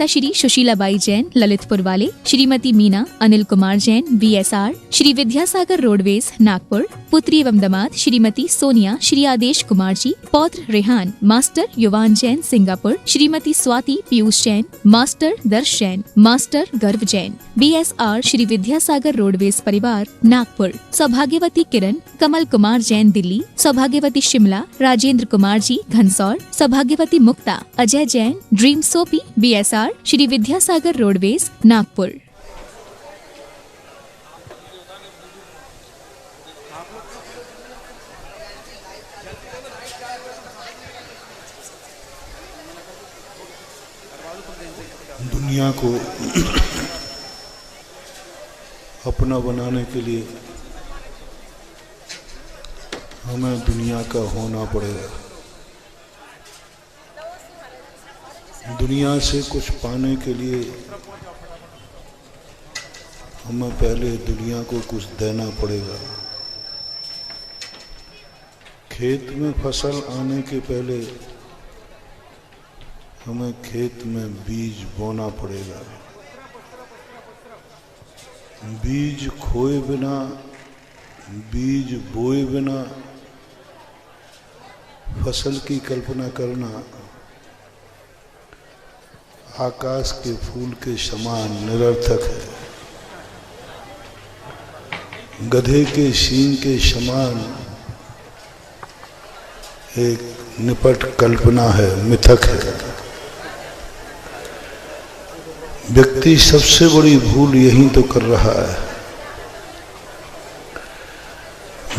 माता श्री सुशीलाबाई जैन ललितपुर वाले, Shrimati Meena Anil Kumar Jain VSR, Shri Vidyasagar roadways Nagpur, पुत्री एवं दामाद श्रीमती सोनिया श्री आदेश कुमार जी, पौत्र रेहान मास्टर युवान जैन सिंगापुर, श्रीमती स्वाति पीयूष जैन, मास्टर दर्श जैन, मास्टर गर्व जैन BSR, श्री विद्यासागर रोडवेज परिवार नागपुर, सौभाग्यवती किरण कमल कुमार जैन दिल्ली, सौभाग्यवती शिमला राजेंद्र कुमार जी घनसौर, सौभाग्यवती Mukta Ajay Jain dream soapy BSR, Shri Vidyasagar roadways Nagpur. दुनिया को अपना बनाने के लिए हमें दुनिया का होना पड़ेगा। दुनिया से कुछ पाने के लिए हमें पहले दुनिया को कुछ देना पड़ेगा। खेत में फसल आने के पहले हमें खेत में बीज बोना पड़ेगा। बीज खोए बिना, बीज बोए बिना फसल की कल्पना करना आकाश के फूल के समान निरर्थक है। गधे के सींग के समान एक निपट कल्पना है, मिथक है। व्यक्ति सबसे बड़ी भूल यही तो कर रहा है।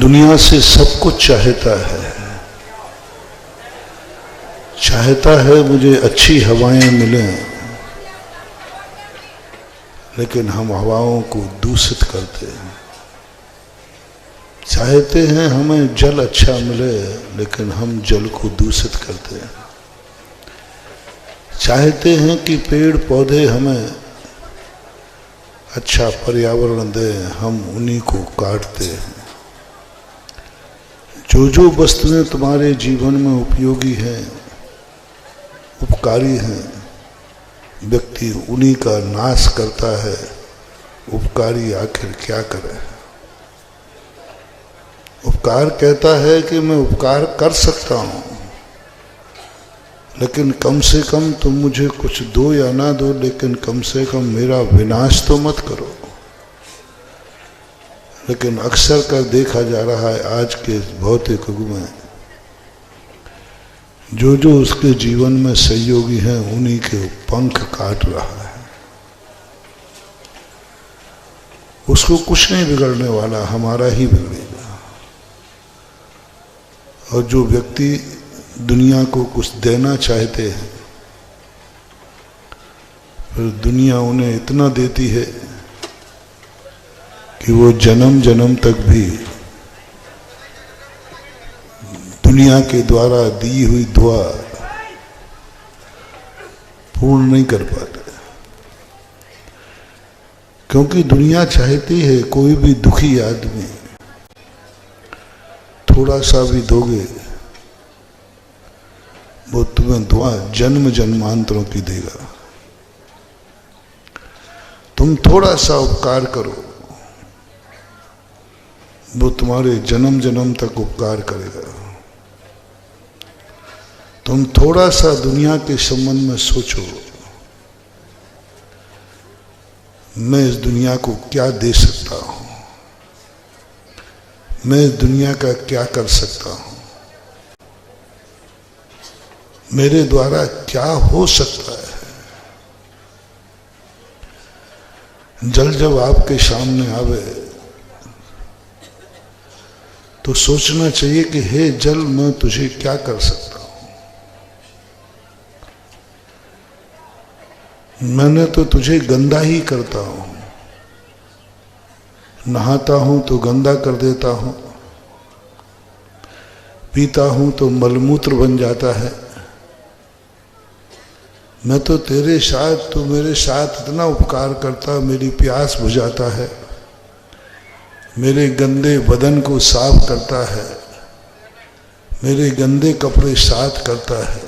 दुनिया से सब कुछ चाहता है। चाहता है मुझे अच्छी हवाएं मिलें, लेकिन हम हवाओं को दूषित करते हैं। चाहते हैं हमें जल अच्छा मिले, लेकिन हम जल को दूषित करते हैं। चाहते हैं कि पेड़ पौधे हमें अच्छा पर्यावरण दें, हम उन्हीं को काटते हैं। जो जो वस्तुएं तुम्हारे जीवन में उपयोगी हैं, उपकारी हैं, व्यक्ति उन्हीं का नाश करता है। उपकारी आखिर क्या करे? उपकार कहता है कि मैं उपकार कर सकता हूं, लेकिन कम से कम तुम मुझे कुछ दो या ना दो, लेकिन कम से कम मेरा विनाश तो मत करो। लेकिन अक्सर कर देखा जा रहा है आज के भौतिक युग में, जो जो उसके जीवन में सहयोगी हैं उन्हीं के पंख काट रहा है। उसको कुछ नहीं बिगड़ने वाला, हमारा ही बिगड़ेगा। और जो व्यक्ति दुनिया को कुछ देना चाहते हैं, फिर दुनिया उन्हें इतना देती है कि वो जन्म जन्म तक भी दुनिया के द्वारा दी हुई दुआ पूर्ण नहीं कर पाते। क्योंकि दुनिया चाहती है कोई भी दुखी आदमी थोड़ा सा भी दोगे, वो तुम्हें दुआ जन्म जन्मांतरों की देगा। तुम थोड़ा सा उपकार करो, वो तुम्हारे जन्म जन्म तक उपकार करेगा। तुम थोड़ा सा दुनिया के संबंध में सोचो, मैं इस दुनिया को क्या दे सकता हूं, मैं इस दुनिया का क्या कर सकता हूं, मेरे द्वारा क्या हो सकता है। जल जब आपके सामने आवे तो सोचना चाहिए कि हे जल, मैं तुझे क्या कर सकता हूं। मैंने तो तुझे गंदा ही करता हूं, नहाता हूं तो गंदा कर देता हूं, पीता हूं तो मलमूत्र बन जाता है। मैं तो तेरे साथ, तो मेरे साथ इतना उपकार करता, मेरी प्यास बुझाता है, मेरे गंदे बदन को साफ करता है, मेरे गंदे कपड़े साफ करता है।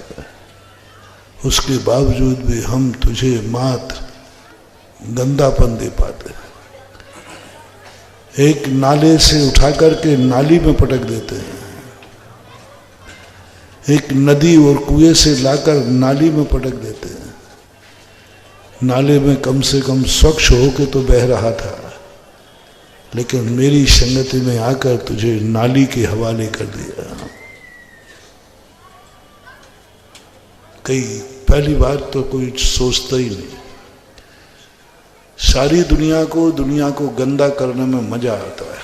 उसके बावजूद भी हम तुझे मात्र गंदापन दे पाते हैं। एक नाले से उठा करके नाली में पटक देते हैं, एक नदी और कुएं से लाकर नाली में पटक देते हैं। नाले में कम से कम स्वच्छ होके तो बह रहा था, लेकिन मेरी संगति में आकर तुझे नाली के हवाले कर दिया। कई पहली बात तो कोई सोचता ही नहीं। सारी दुनिया को गंदा करने में मजा आता है,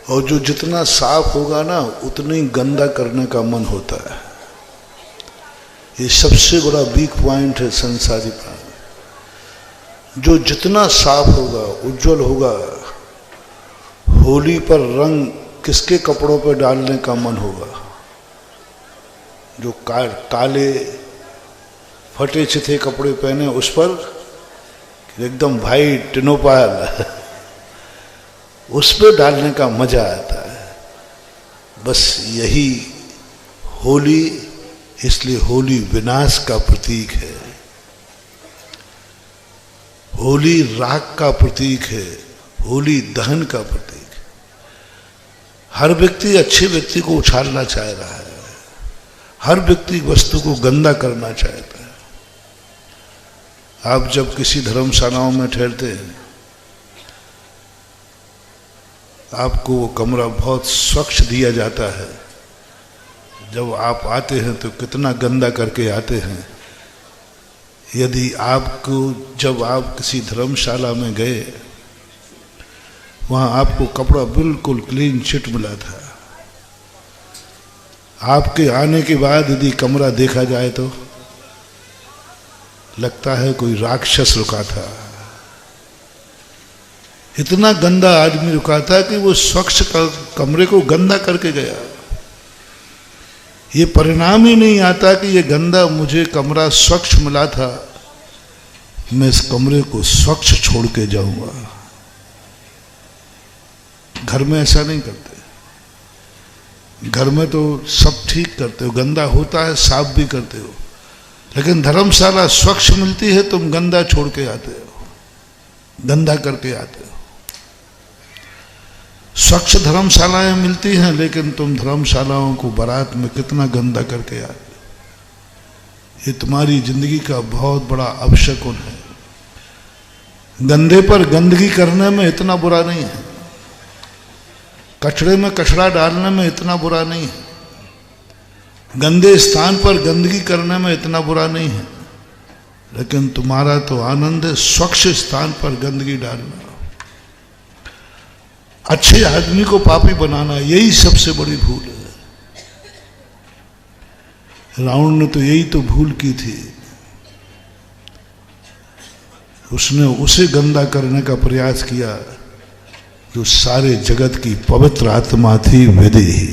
और जो जितना साफ होगा ना उतना ही गंदा करने का मन होता है। ये सबसे बड़ा वीक पॉइंट है संसारी प्राणी। जो जितना साफ होगा, उज्जवल होगा, होली पर रंग किसके कपड़ों पर डालने का मन होगा? जो काले फटे चिथे कपड़े पहने उस पर एकदम भाई टिनोपाल उस पर डालने का मजा आता है। बस यही होली, इसलिए होली विनाश का प्रतीक है, होली राग का प्रतीक है, होली दहन का प्रतीक है। हर व्यक्ति अच्छे व्यक्ति को उछालना चाह रहा है, हर व्यक्ति वस्तु को गंदा करना चाहता है। आप जब किसी धर्मशालाओं में ठहरते हैं, आपको वो कमरा बहुत स्वच्छ दिया जाता है। जब आप आते हैं तो कितना गंदा करके आते हैं। यदि आपको, जब आप किसी धर्मशाला में गए, वहाँ आपको कपड़ा बिल्कुल क्लीन चिट मिला था। आपके आने के बाद यदि कमरा देखा जाए तो लगता है कोई राक्षस रुका था। इतना गंदा आदमी रुका था कि वो स्वच्छ कमरे को गंदा करके गया। ये परिणाम ही नहीं आता कि ये गंदा मुझे कमरा स्वच्छ मिला था, मैं इस कमरे को स्वच्छ छोड़ के जाऊंगा। घर में ऐसा नहीं करते। घर में तो सब ठीक करते हो, गंदा होता है साफ भी करते हो, लेकिन धर्मशाला स्वच्छ मिलती है, तुम गंदा छोड़ के आते हो, गंदा करके आते हो। स्वच्छ धर्मशालाएं मिलती हैं, लेकिन तुम धर्मशालाओं को बारात में कितना गंदा करके आते हो। ये तुम्हारी जिंदगी का बहुत बड़ा अपशकुन है। गंदे पर गंदगी करने में इतना बुरा नहीं है, कचड़े में कचड़ा डालने में इतना बुरा नहीं है, गंदे स्थान पर गंदगी करने में इतना बुरा नहीं है, लेकिन तुम्हारा तो आनंद है स्वच्छ स्थान पर गंदगी डालना, अच्छे आदमी को पापी बनाना। यही सबसे बड़ी भूल है। रावण ने तो यही तो भूल की थी। उसने उसे गंदा करने का प्रयास किया जो सारे जगत की पवित्र आत्मा थी, विदेही।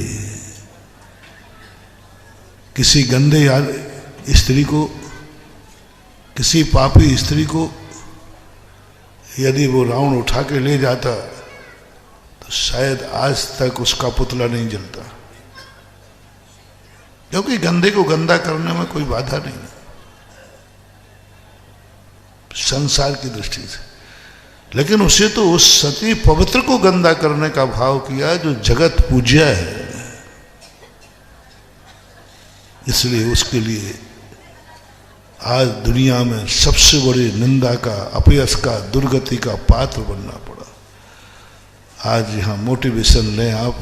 किसी गंदे स्त्री को, किसी पापी स्त्री को यदि वो रावण उठा के ले जाता तो शायद आज तक उसका पुतला नहीं जलता, क्योंकि गंदे को गंदा करने में कोई बाधा नहीं है संसार की दृष्टि से। लेकिन उसे तो उस सती पवित्र को गंदा करने का भाव किया जो जगत पूज्य है, इसलिए उसके लिए आज दुनिया में सबसे बड़ी निंदा का, अपयश का, दुर्गति का पात्र बनना पड़ा। आज यहाँ मोटिवेशन लें आप,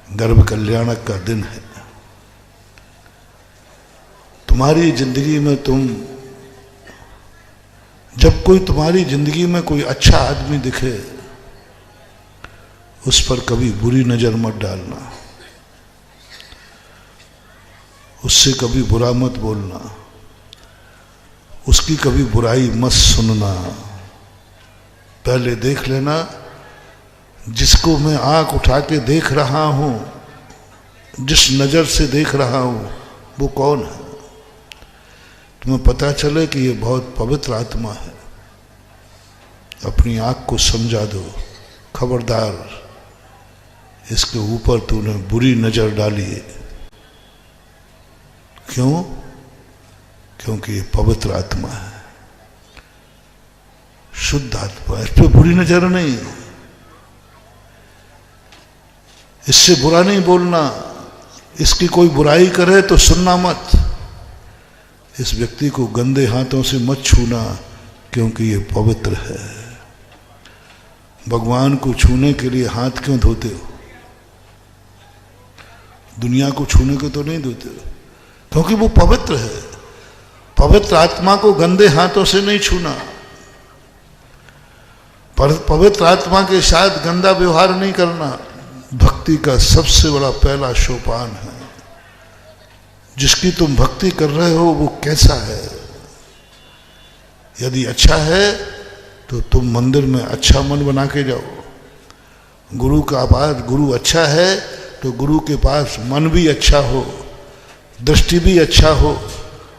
गर्भ कल्याणक का दिन है। तुम्हारी जिंदगी में जब कोई तुम्हारी जिंदगी में कोई अच्छा आदमी दिखे, उस पर कभी बुरी नजर मत डालना, उससे कभी बुरा मत बोलना, उसकी कभी बुराई मत सुनना। पहले देख लेना जिसको मैं आंख उठा के देख रहा हूं, जिस नजर से देख रहा हूं, वो कौन है। तुम्हें पता चले कि ये बहुत पवित्र आत्मा है, अपनी आंख को समझा दो, खबरदार इसके ऊपर तूने बुरी नजर डाली है, क्यों? क्योंकि ये पवित्र आत्मा है, शुद्ध आत्मा, इस पर बुरी नजर नहीं, इससे बुरा नहीं बोलना, इसकी कोई बुराई करे तो सुनना मत, इस व्यक्ति को गंदे हाथों से मत छूना क्योंकि ये पवित्र है। भगवान को छूने के लिए हाथ क्यों धोते हो? दुनिया को छूने को तो नहीं धोते हो, क्योंकि वो पवित्र है। पवित्र आत्मा को गंदे हाथों से नहीं छूना, पवित्र आत्मा के साथ गंदा व्यवहार नहीं करना भक्ति का सबसे बड़ा पहला सोपान है। जिसकी तुम भक्ति कर रहे हो वो कैसा है? यदि अच्छा है तो तुम मंदिर में अच्छा मन बना के जाओ। गुरु का पास गुरु अच्छा है तो गुरु के पास मन भी अच्छा हो, दृष्टि भी अच्छा हो,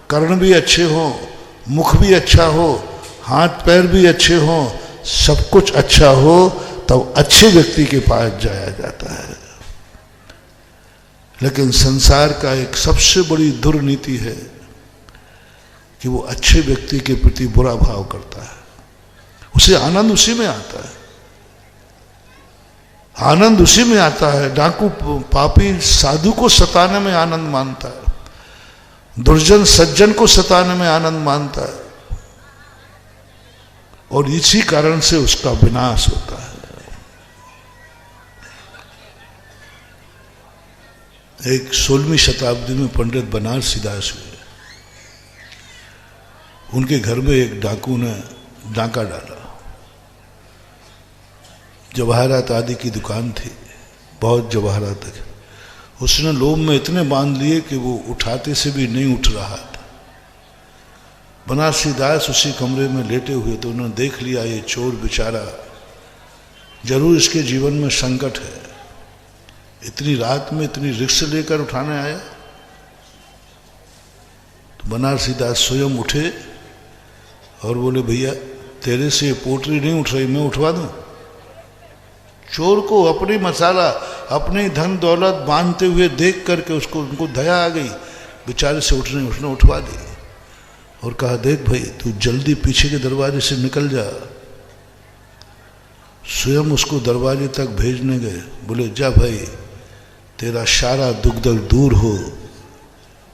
कर्ण भी अच्छे हो, मुख भी अच्छा हो, हाथ पैर भी अच्छे हो, सब कुछ अच्छा हो, तब अच्छे व्यक्ति के पास जाया जाता है। लेकिन संसार का एक सबसे बड़ी दुर्नीति है कि वो अच्छे व्यक्ति के प्रति बुरा भाव करता है, उसे आनंद उसी में आता है, आनंद उसी में आता है। डाकू पापी साधु को सताने में आनंद मानता है, दुर्जन सज्जन को सताने में आनंद मानता है, और इसी कारण से उसका विनाश होता है। एक 16वीं शताब्दी में पंडित बनारसी दास हुए, उनके घर में एक डाकू ने डाका डाला। जवाहरात आदि की दुकान थी, बहुत जवाहरात थी। उसने लोभ में इतने बांध लिए कि वो उठाते से भी नहीं उठ रहा था। बनारसी दास उसी कमरे में लेटे हुए तो उन्होंने देख लिया ये चोर बेचारा, जरूर इसके जीवन में संकट है, इतनी रात में इतनी रिक्स लेकर उठाने आया। तो बनारसी दास स्वयं उठे और बोले, भैया तेरे से ये पोटली नहीं उठ रही, मैं उठवा दूं? चोर को अपनी मसाला, अपनी धन दौलत बांधते हुए देख करके उसको उनको दया आ गई, बेचारे से उठने, उसने उठवा दी और कहा, देख भाई तू जल्दी पीछे के दरवाजे से निकल जा। स्वयं उसको दरवाजे तक भेजने गए, बोले जा भाई तेरा सारा दुख दर्द दूर हो,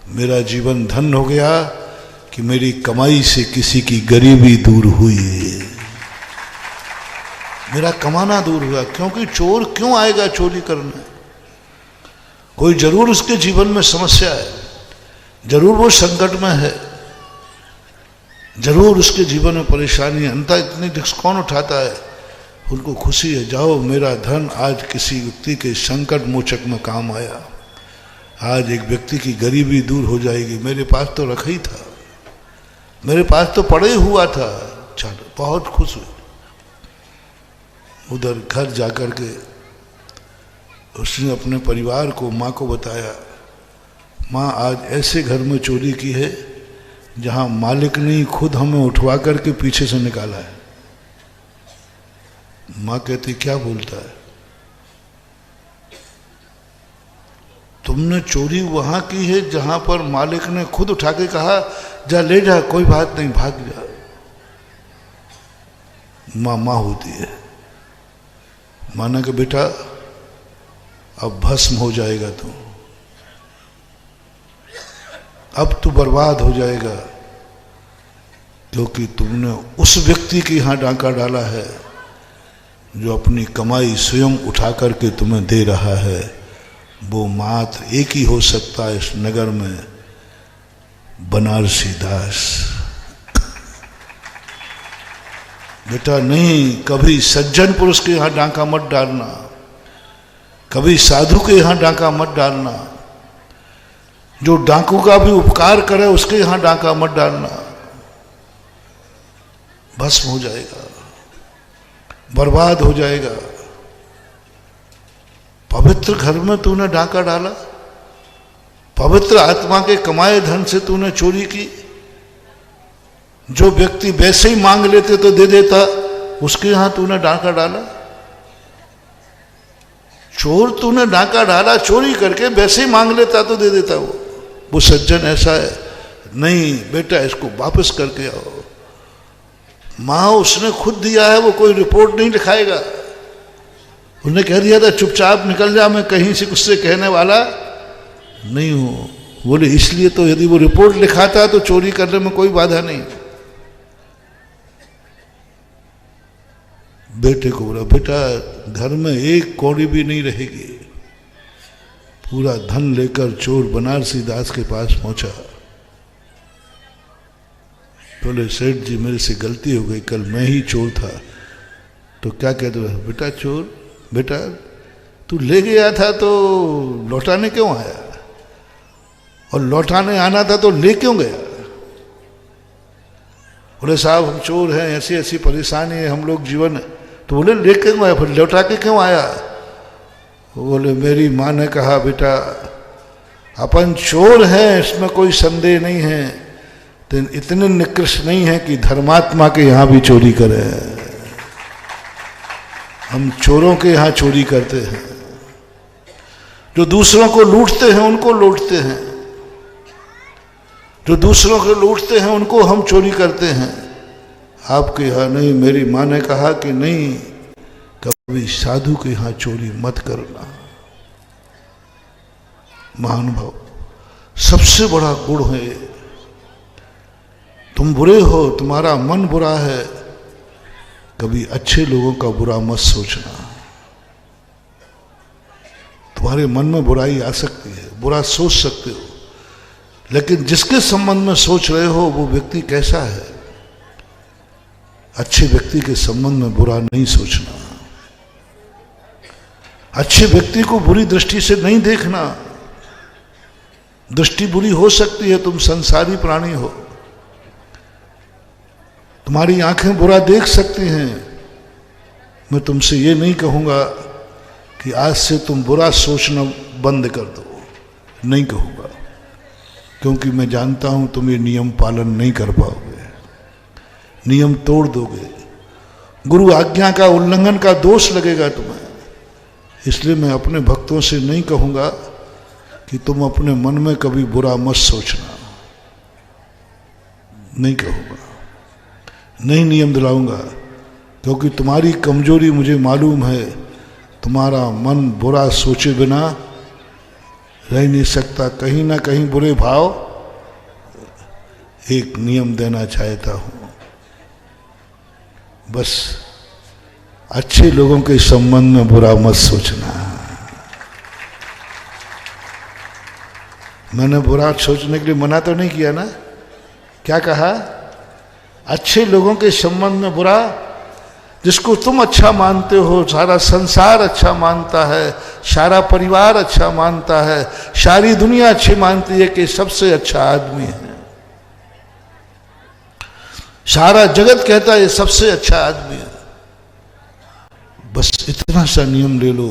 मेरा जीवन धन हो गया कि मेरी कमाई से किसी की गरीबी दूर हुई, मेरा कमाना दूर हुआ। क्योंकि चोर क्यों आएगा चोरी करने? कोई जरूर उसके जीवन में समस्या है, जरूर वो संकट में है, जरूर उसके जीवन में परेशानी है। अंततः इतनी रिस्क कौन उठाता है? उनको खुशी है, जाओ मेरा धन आज किसी व्यक्ति के संकट मोचक में काम आया, आज एक व्यक्ति की गरीबी दूर हो जाएगी, मेरे पास तो रखा ही था, मेरे पास तो पड़े हुआ था। चलो बहुत खुश हुए। उधर घर जाकर के उसने अपने परिवार को, माँ को बताया, माँ आज ऐसे घर में चोरी की है जहाँ मालिक ने खुद हमें उठवा करके पीछे से निकाला है। माँ कहती, क्या बोलता है? तुमने चोरी वहां की है जहां पर मालिक ने खुद उठा के कहा जा ले जा, कोई बात नहीं, भाग जा। माँ माँ होती है, माना कि बेटा अब भस्म हो जाएगा तू, अब तू बर्बाद हो जाएगा, क्योंकि तुमने उस व्यक्ति के यहां डाका डाला है जो अपनी कमाई स्वयं उठा करके तुम्हें दे रहा है। वो मात्र एक ही हो सकता है इस नगर में, बनारसी दास। बेटा नहीं, कभी सज्जन पुरुष के यहां डाका मत डालना, कभी साधु के यहां डाका मत डालना, जो डाकू का भी उपकार करे उसके यहां डाका मत डालना, भस्म हो जाएगा, बर्बाद हो जाएगा। पवित्र घर में तूने डाका डाला, पवित्र आत्मा के कमाए धन से तूने चोरी की, जो व्यक्ति वैसे ही मांग लेते तो दे देता, उसके यहां तूने डाका डाला। चोर तूने डाका डाला, चोरी करके वैसे ही मांग लेता तो दे देता वो। वो सज्जन ऐसा है, नहीं बेटा इसको वापस करके आओ। माँ उसने खुद दिया है, वो कोई रिपोर्ट नहीं लिखाएगा। उसने कह दिया था चुपचाप निकल जा, मैं कहीं से कुछ से कहने वाला नहीं हूं। बोले इसलिए तो यदि वो रिपोर्ट लिखाता तो चोरी करने में कोई बाधा नहीं। बेटे को बोला बेटा घर में एक कौड़ी भी नहीं रहेगी। पूरा धन लेकर चोर बनारसी दास के पास पहुंचा। बोले सेठ जी मेरे से गलती हो गई, कल मैं ही चोर था। तो क्या कहते हो? बेटा चोर, बेटा तू ले गया था तो लौटाने क्यों आया? और लौटाने आना था तो ले क्यों गया? बोले साहब हम चोर हैं, ऐसी ऐसी परेशानी है, हम लोग जीवन। तो बोले ले क्यों आया, फिर लौटा के क्यों आया? बोले मेरी माँ ने कहा बेटा अपन चोर हैं, इसमें कोई संदेह नहीं है, तो इतने निकृष्ट नहीं है कि धर्मात्मा के यहां भी चोरी करें। हम चोरों के यहां चोरी करते हैं, जो दूसरों को लूटते हैं उनको लूटते हैं, जो दूसरों को लूटते हैं उनको हम चोरी करते हैं। आपके यहां नहीं। मेरी माँ ने कहा कि नहीं, कभी साधु के यहां चोरी मत करना। महानुभाव सबसे बड़ा गुण है। तुम बुरे हो, तुम्हारा मन बुरा है, कभी अच्छे लोगों का बुरा मत सोचना। तुम्हारे मन में बुराई आ सकती है, बुरा सोच सकते हो, लेकिन जिसके संबंध में सोच रहे हो वो व्यक्ति कैसा है। अच्छे व्यक्ति के संबंध में बुरा नहीं सोचना, अच्छे व्यक्ति को बुरी दृष्टि से नहीं देखना। दृष्टि बुरी हो सकती है, तुम संसारी प्राणी हो, तुम्हारी आंखें बुरा देख सकती हैं। मैं तुमसे ये नहीं कहूंगा कि आज से तुम बुरा सोचना बंद कर दो, नहीं कहूंगा, क्योंकि मैं जानता हूं तुम ये नियम पालन नहीं कर पाओगे, नियम तोड़ दोगे, गुरु आज्ञा का उल्लंघन का दोष लगेगा तुम्हें। इसलिए मैं अपने भक्तों से नहीं कहूंगा कि तुम अपने मन में कभी बुरा मत सोचना, नहीं कहूंगा, नहीं नियम दिलाऊंगा, क्योंकि तुम्हारी कमजोरी मुझे मालूम है। तुम्हारा मन बुरा सोचे बिना रह नहीं सकता। कहीं ना कहीं बुरे भाव। एक नियम देना चाहता हूं, बस अच्छे लोगों के संबंध में बुरा मत सोचना। मैंने बुरा सोचने के लिए मना तो नहीं किया ना? क्या कहा? अच्छे लोगों के संबंध में बुरा, जिसको तुम अच्छा मानते हो, सारा संसार अच्छा मानता है, सारा परिवार अच्छा मानता है, सारी दुनिया अच्छी मानती है कि सबसे अच्छा आदमी है, सारा जगत कहता है ये सबसे अच्छा आदमी है। बस इतना सा नियम ले लो,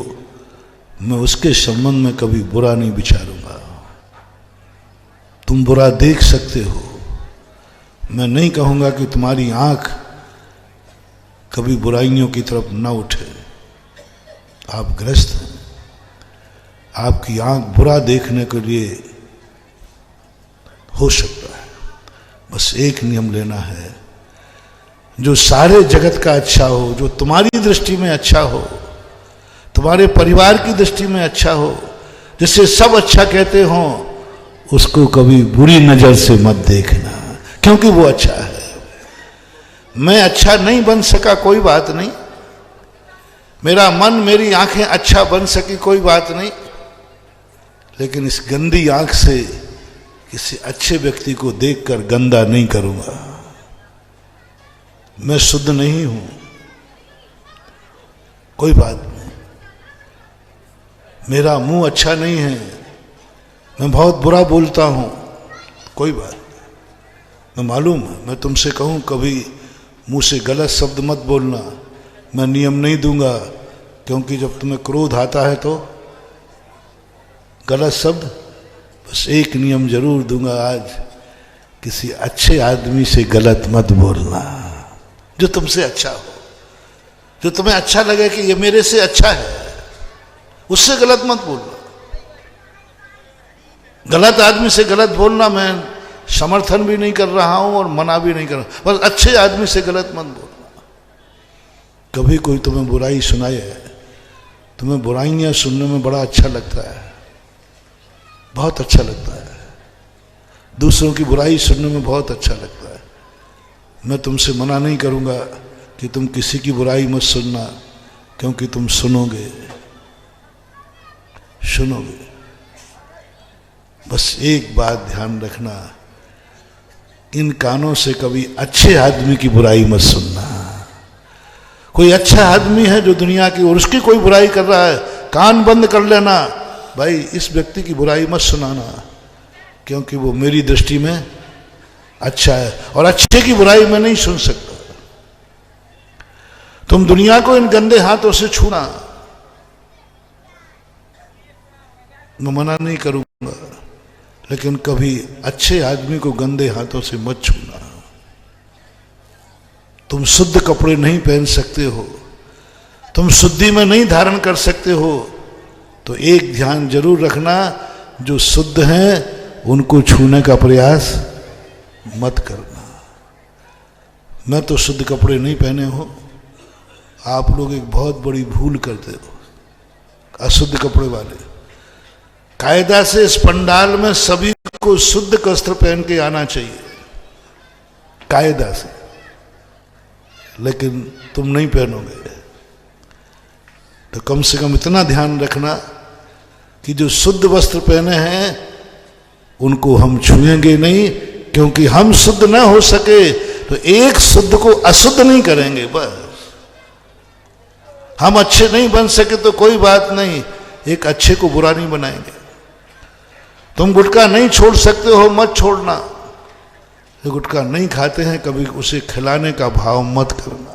मैं उसके संबंध में कभी बुरा नहीं विचारूंगा। तुम बुरा देख सकते हो, मैं नहीं कहूंगा कि तुम्हारी आंख कभी बुराइयों की तरफ न उठे। आप ग्रस्त हैं, आपकी आंख बुरा देखने के लिए हो सकता है। बस एक नियम लेना है, जो सारे जगत का अच्छा हो, जो तुम्हारी दृष्टि में अच्छा हो, तुम्हारे परिवार की दृष्टि में अच्छा हो, जिसे सब अच्छा कहते हो, उसको कभी बुरी नजर से मत देखना, क्योंकि वो अच्छा है। मैं अच्छा नहीं बन सका, कोई बात नहीं। मेरा मन, मेरी आंखें अच्छा बन सकी, कोई बात नहीं। लेकिन इस गंदी आंख से किसी अच्छे व्यक्ति को देखकर गंदा नहीं करूंगा। मैं शुद्ध नहीं हूं, कोई बात नहीं। मेरा मुंह अच्छा नहीं है, मैं बहुत बुरा बोलता हूं, कोई बात नहीं। मैं मालूम है, मैं तुमसे कहूं कभी मुंह से गलत शब्द मत बोलना, मैं नियम नहीं दूंगा, क्योंकि जब तुम्हें क्रोध आता है तो गलत शब्द। बस एक नियम जरूर दूंगा आज, किसी अच्छे आदमी से गलत मत बोलना, जो तुमसे अच्छा हो, जो तुम्हें अच्छा लगे कि ये मेरे से अच्छा है, उससे गलत मत बोलना। गलत आदमी से गलत बोलना मैं समर्थन भी नहीं कर रहा हूं और मना भी नहीं कर रहा, बस अच्छे आदमी से गलत मत बोलना। कभी कोई तुम्हें बुराई सुनाए, तुम्हें बुराइयां सुनने में बड़ा अच्छा लगता है, बहुत अच्छा लगता है, दूसरों की बुराई सुनने में बहुत अच्छा लगता है। मैं तुमसे मना नहीं करूंगा कि तुम किसी की बुराई मत सुनना, क्योंकि तुम सुनोगे। बस एक बात ध्यान रखना, इन कानों से कभी अच्छे आदमी की बुराई मत सुनना। कोई अच्छा आदमी है जो दुनिया की और उसकी कोई बुराई कर रहा है, कान बंद कर लेना, भाई इस व्यक्ति की बुराई मत सुनाना, क्योंकि वो मेरी दृष्टि में अच्छा है और अच्छे की बुराई मैं नहीं सुन सकता। तुम दुनिया को इन गंदे हाथों से छूना, मैं मना नहीं करूंगा, लेकिन कभी अच्छे आदमी को गंदे हाथों से मत छूना। तुम शुद्ध कपड़े नहीं पहन सकते हो, तुम शुद्धि में नहीं धारण कर सकते हो, तो एक ध्यान जरूर रखना, जो शुद्ध हैं उनको छूने का प्रयास मत करना। मैं तो शुद्ध कपड़े नहीं पहने हो, आप लोग एक बहुत बड़ी भूल करते हो, अशुद्ध कपड़े वाले। कायदा से इस पंडाल में सभी को शुद्ध वस्त्र पहन के आना चाहिए, कायदा से, लेकिन तुम नहीं पहनोगे। तो कम से कम इतना ध्यान रखना कि जो शुद्ध वस्त्र पहने हैं उनको हम छुएंगे नहीं, क्योंकि हम शुद्ध ना हो सके तो एक शुद्ध को अशुद्ध नहीं करेंगे। बस हम अच्छे नहीं बन सके तो कोई बात नहीं, एक अच्छे को बुरा नहीं बनाएंगे। तुम गुटखा नहीं छोड़ सकते हो, मत छोड़ना। जो गुटखा नहीं खाते हैं कभी उसे खिलाने का भाव मत करना।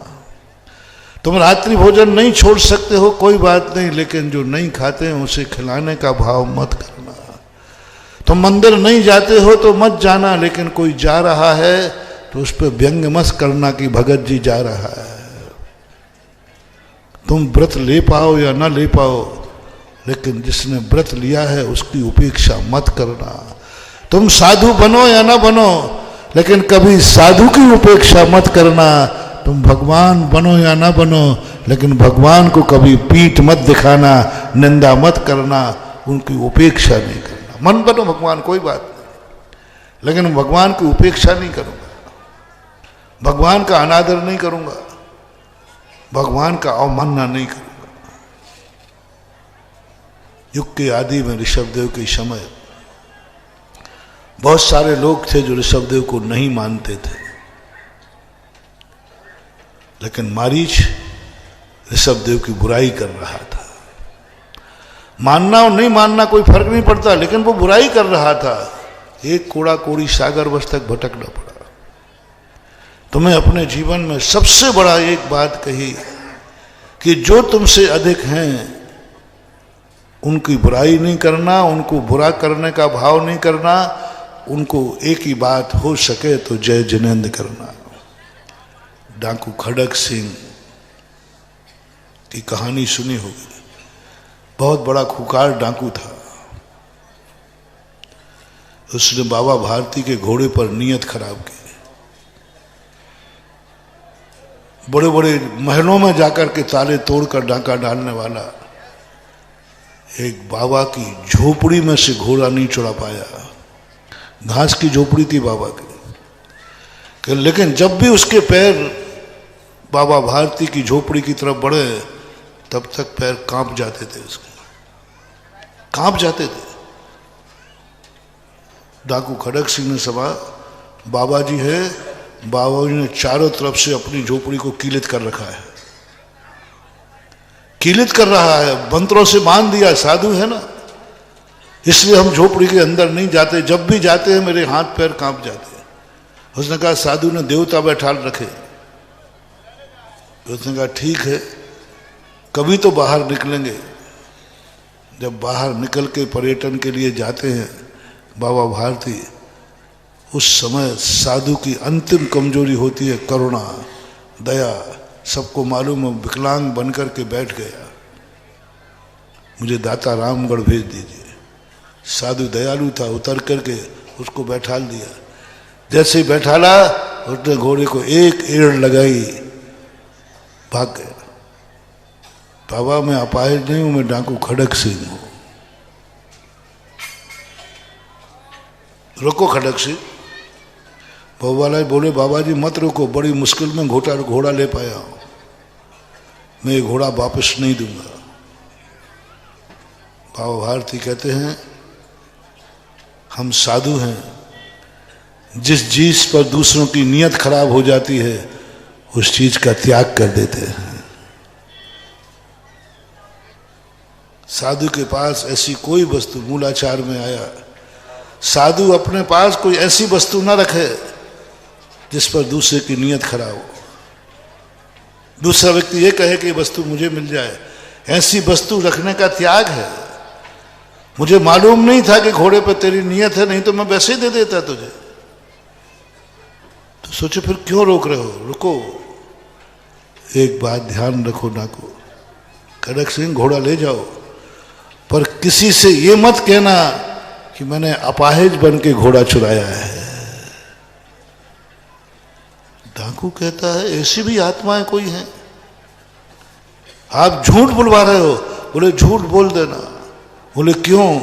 तुम रात्रि भोजन नहीं छोड़ सकते हो, कोई बात नहीं, लेकिन जो नहीं खाते हैं उसे खिलाने का भाव मत करना। तुम मंदिर नहीं जाते हो तो मत जाना, लेकिन कोई जा रहा है तो उस पर व्यंग मत करना कि भगत जी जा रहा है। तुम व्रत ले पाओ या ना ले पाओ, लेकिन जिसने व्रत लिया है उसकी उपेक्षा मत करना। तुम साधु बनो या ना बनो, लेकिन कभी साधु की उपेक्षा मत करना। तुम भगवान बनो या ना बनो, लेकिन भगवान को कभी पीठ मत दिखाना, निंदा मत करना, उनकी उपेक्षा नहीं करना। मन बनो भगवान, कोई बात नहीं, लेकिन भगवान की उपेक्षा नहीं करूंगा, भगवान का अनादर नहीं करूंगा, भगवान का अवमानना नहीं करूंगा। युग के आदि में ऋषभदेव के समय बहुत सारे लोग थे जो ऋषभदेव को नहीं मानते थे, लेकिन मारीच ऋषभदेव की बुराई कर रहा था। मानना और नहीं मानना कोई फर्क नहीं पड़ता, लेकिन वो बुराई कर रहा था। एक कोड़ा कोड़ी सागर वश तक भटकना पड़ा। तुम्हें अपने जीवन में सबसे बड़ा एक बात कही कि जो तुमसे अधिक हैं उनकी बुराई नहीं करना, उनको बुरा करने का भाव नहीं करना, उनको एक ही बात हो सके तो जय जिनेंद्र करना। डाकू खड़क सिंह की कहानी सुनी होगी, बहुत बड़ा खुकार डाकू था। उसने बाबा भारती के घोड़े पर नियत खराब की। बड़े बड़े महलों में जाकर के ताले तोड़कर डाका डालने वाला एक बाबा की झोपड़ी में से घोड़ा नहीं चुरा पाया। घास की झोपड़ी थी बाबा की, लेकिन जब भी उसके पैर बाबा भारती की झोपड़ी की तरफ बढ़े तब तक पैर कांप जाते थे, उसके कांप जाते थे। डाकू खड़क सिंह ने सभा बाबा जी है, बाबा जी ने चारों तरफ से अपनी झोपड़ी को कीलित कर रखा है, कीलित कर रहा है, मंत्रों से बांध दिया। साधु है ना, इसलिए हम झोपड़ी के अंदर नहीं जाते, जब भी जाते हैं मेरे हाथ पैर कांप जाते हैं। उसने कहा साधु ने देवता बैठाल रखे। उसने कहा ठीक है, कभी तो बाहर निकलेंगे। जब बाहर निकल के पर्यटन के लिए जाते हैं बाबा भारती, उस समय साधु की अंतिम कमजोरी होती है करुणा, दया। सबको मालूम है विकलांग बनकर के बैठ गया, मुझे दाता रामगढ़ भेज दीजिए। साधु दयालु था, उतर करके उसको बैठा दिया। जैसे ही बैठाला उसने घोड़े को एक एड़ लगाई, भाग गया। बाबा मैं अपाहिज नहीं हूं, मैं डाकू खड़क सिंह हूं। रुको खड़क सिंह। बाबा बोले बाबा जी मत रुको, बड़ी मुश्किल में घोड़ा ले पाया हूं, मैं ये घोड़ा वापस नहीं दूंगा। बाबा भारती कहते हैं हम साधु हैं, जिस चीज पर दूसरों की नीयत खराब हो जाती है उस चीज का त्याग कर देते हैं। साधु के पास ऐसी कोई वस्तु, मूलाचार में आया, साधु अपने पास कोई ऐसी वस्तु न रखे जिस पर दूसरे की नीयत खराब हो। दूसरा व्यक्ति ये कहे कि वस्तु मुझे मिल जाए, ऐसी वस्तु रखने का त्याग है। मुझे मालूम नहीं था कि घोड़े पर तेरी नीयत है, नहीं तो मैं वैसे ही दे देता तुझे। तो सोचे फिर क्यों रोक रहे हो, रुको, एक बात ध्यान रखो डाकू, खड़क सिंह घोड़ा ले जाओ, पर किसी से ये मत कहना कि मैंने अपाहिज बन के घोड़ा चुराया है। डाकू कहता है ऐसी भी आत्माएं कोई हैं, आप झूठ बुलवा रहे हो। बोले झूठ बोल देना। बोले क्यों?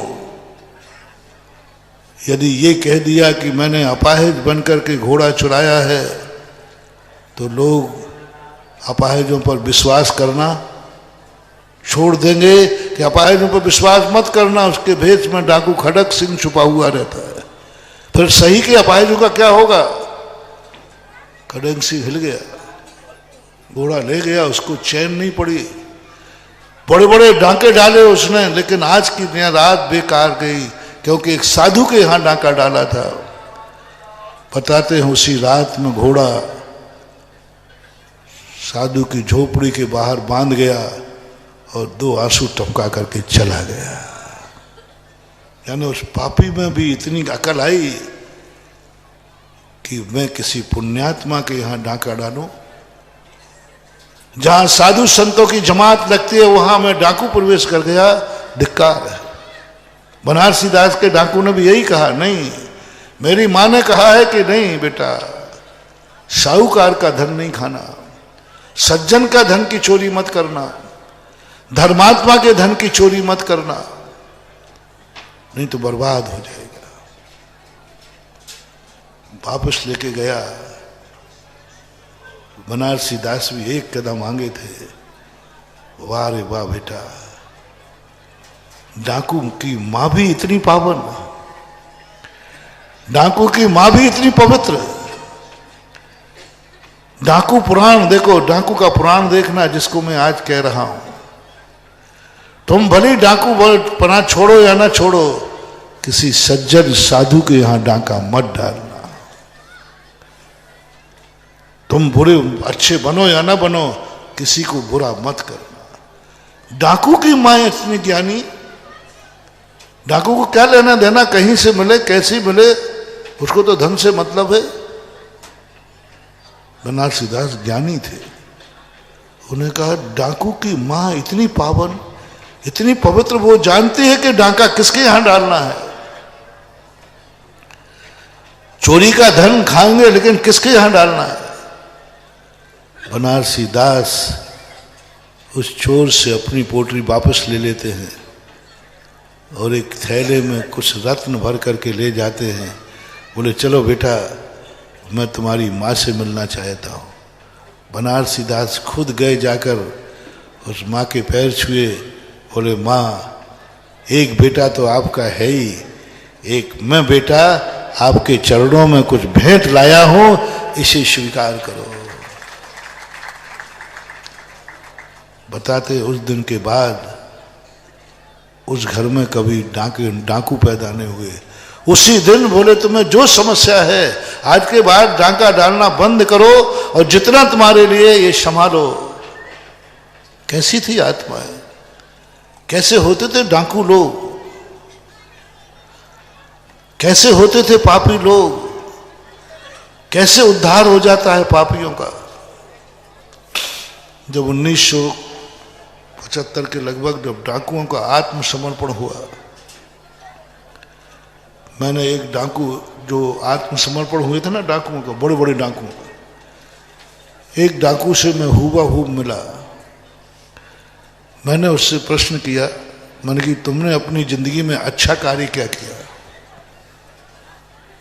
यदि ये कह दिया कि मैंने अपाहिज बनकर के घोड़ा चुराया है तो लोग अपाहिजों पर विश्वास करना छोड़ देंगे कि अपाहिजों पर विश्वास मत करना, उसके भेष में डाकू खड़क सिंह छुपा हुआ रहता है। फिर सही के अपाहिजों का क्या होगा? खड़क सिंह हिल गया, घोड़ा ले गया, उसको चैन नहीं पड़ी, बड़े बड़े डांके डाले उसने, लेकिन आज की रात बेकार गई, क्योंकि एक साधु के यहां डांका डाला था। बताते हैं उसी रात में घोड़ा साधु की झोपड़ी के बाहर बांध गया और 2 आंसू टपका करके चला गया। यानी उस पापी में भी इतनी अकल आई कि मैं किसी पुण्यात्मा के यहां डांका डालूं। जहां साधु संतों की जमात लगती है वहां मैं डाकू प्रवेश कर गया, धिक्कार है। बनारसी दास के डाकू ने भी यही कहा, नहीं, मेरी मां ने कहा है कि नहीं बेटा, साहूकार का धन नहीं खाना, सज्जन का धन की चोरी मत करना, धर्मात्मा के धन की चोरी मत करना, नहीं तो बर्बाद हो जाएगा। वापस लेके गया। बनारसी दास भी एक कदम आगे थे। वाह रे वाह बेटा, डाकू की मां भी इतनी पावन, डाकू की मां भी इतनी पवित्र। डाकू पुराण देखो, डाकू का पुराण देखना, जिसको मैं आज कह रहा हूं। तुम भले डाकू पना छोड़ो या ना छोड़ो, किसी सज्जन साधु के यहां डाका मत डालना। तुम बुरे अच्छे बनो या ना बनो, किसी को बुरा मत करना। डाकू की मां इतनी ज्ञानी, डाकू को क्या लेना देना, कहीं से मिले कैसे मिले, उसको तो धन से मतलब है। बनारसी दास ज्ञानी थे, उन्हें कहा डाकू की मां इतनी पावन, इतनी पवित्र, वो जानती है कि डाका किसके यहां डालना है। चोरी का धन खाएंगे लेकिन किसके यहां डालना है। बनारसी दास उस चोर से अपनी पोटली वापस ले लेते हैं और एक थैले में कुछ रत्न भर करके ले जाते हैं। बोले चलो बेटा, मैं तुम्हारी माँ से मिलना चाहता हूँ। बनारसी दास खुद गए, जाकर उस माँ के पैर छुए, बोले माँ, एक बेटा तो आपका है ही, एक मैं बेटा आपके चरणों में कुछ भेंट लाया हूँ, इसे स्वीकार करो। बताते उस दिन के बाद उस घर में कभी डाकू पैदा नहीं हुए। उसी दिन बोले तुम्हें जो समस्या है आज के बाद डाका डालना बंद करो और जितना तुम्हारे लिए ये संभालो। कैसी थी आत्माएं, कैसे होते थे डाकू लोग, कैसे होते थे पापी लोग, कैसे उद्धार हो जाता है पापियों का। जब 1975 के लगभग जब डाकुओं का आत्मसमर्पण हुआ, मैंने एक डाकू जो आत्मसमर्पण हुए थे ना डाकुओं का, बड़े बड़े डाकुओं का, एक डाकू से मैं हूबहू मिला। मैंने उससे प्रश्न किया, मैंने कि तुमने अपनी जिंदगी में अच्छा कार्य क्या किया?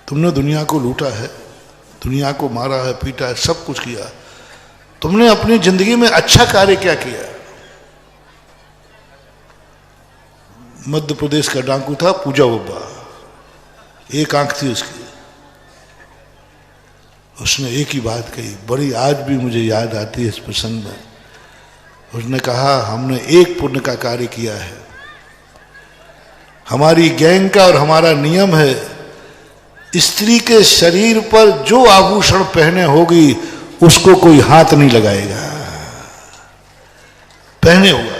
तुमने दुनिया को लूटा है, दुनिया को मारा है, पीटा है, सब कुछ किया, तुमने अपनी जिंदगी में अच्छा कार्य क्या किया? मध्य प्रदेश का डाकू था, पूजा बब्बा, एक आंख थी उसकी। उसने एक ही बात कही, बड़ी आज भी मुझे याद आती है इस प्रसंग में। उसने कहा, हमने एक पुण्य का कार्य किया है। हमारी गैंग का और हमारा नियम है, स्त्री के शरीर पर जो आभूषण पहने होगी उसको कोई हाथ नहीं लगाएगा, पहने होगा।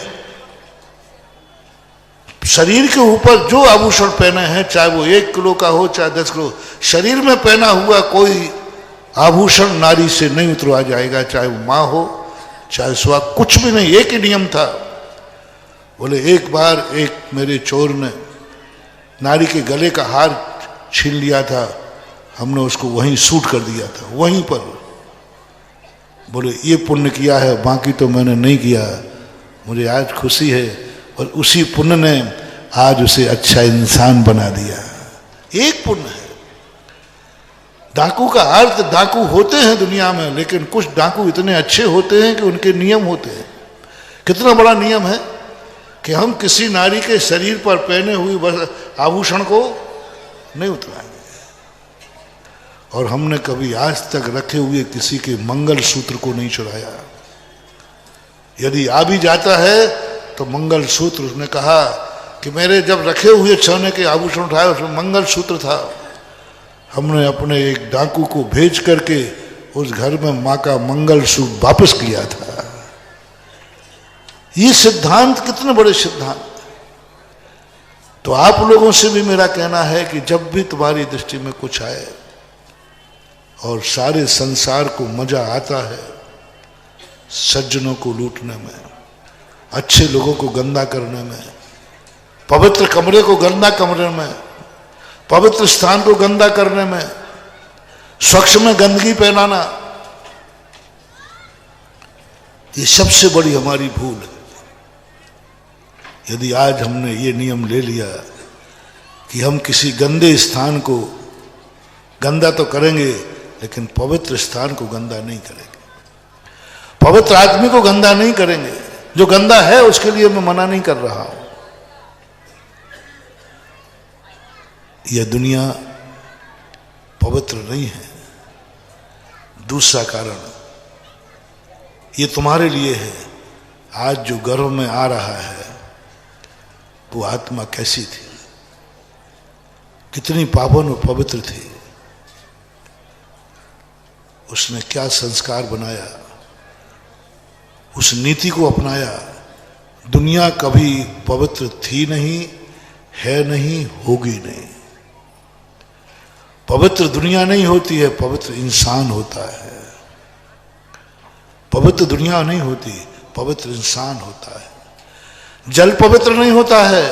शरीर के ऊपर जो आभूषण पहने हैं, चाहे वो 1 किलो का हो चाहे 10 किलो, शरीर में पहना हुआ कोई आभूषण नारी से नहीं उतरवा जाएगा, चाहे वो माँ हो चाहे स्वा, कुछ भी नहीं। एक ही नियम था। बोले एक बार एक मेरे चोर ने नारी के गले का हार छीन लिया था, हमने उसको वहीं शूट कर दिया था, वहीं पर। बोले ये पुण्य किया है, बाकी तो मैंने नहीं किया। मुझे आज खुशी है, और उसी पुण्य ने आज उसे अच्छा इंसान बना दिया। एक पुण्य है। डाकू का अर्थ, डाकू होते हैं दुनिया में, लेकिन कुछ डाकू इतने अच्छे होते हैं कि उनके नियम होते हैं। कितना बड़ा नियम है कि हम किसी नारी के शरीर पर पहने हुए आभूषण को नहीं उतराएंगे, और हमने कभी आज तक रखे हुए किसी के मंगल सूत्र को नहीं चुराया। यदि आ भी जाता है तो मंगल सूत्र, उसने कहा कि मेरे जब रखे हुए सोने के आभूषण उठाए उसमें मंगल सूत्र था। हमने अपने एक डाकू को भेज करके उस घर में माँ का मंगल सूत्र वापस किया था। ये सिद्धांत कितने बड़े सिद्धांत। तो आप लोगों से भी मेरा कहना है कि जब भी तुम्हारी दृष्टि में कुछ आए और सारे संसार को मजा आता है सज्जनों को लूटने में, अच्छे लोगों को गंदा करने में, पवित्र कमरे को गंदा कमरे में, पवित्र स्थान को गंदा करने में, स्वच्छ में गंदगी फैलाना, ये सबसे बड़ी हमारी भूल है। यदि आज हमने ये नियम ले लिया कि हम किसी गंदे स्थान को गंदा तो करेंगे लेकिन पवित्र स्थान को गंदा नहीं करेंगे, पवित्र आदमी को गंदा नहीं करेंगे, जो गंदा है उसके लिए मैं मना नहीं कर रहा हूं। यह दुनिया पवित्र नहीं है। दूसरा कारण ये तुम्हारे लिए है, आज जो गर्भ में आ रहा है वो आत्मा कैसी थी, कितनी पावन और पवित्र थी, उसने क्या संस्कार बनाया, उस नीति को अपनाया। दुनिया कभी पवित्र थी नहीं, है नहीं, होगी नहीं। पवित्र दुनिया नहीं होती है, पवित्र इंसान होता है। पवित्र दुनिया नहीं होती, पवित्र इंसान होता है। जल पवित्र नहीं होता है,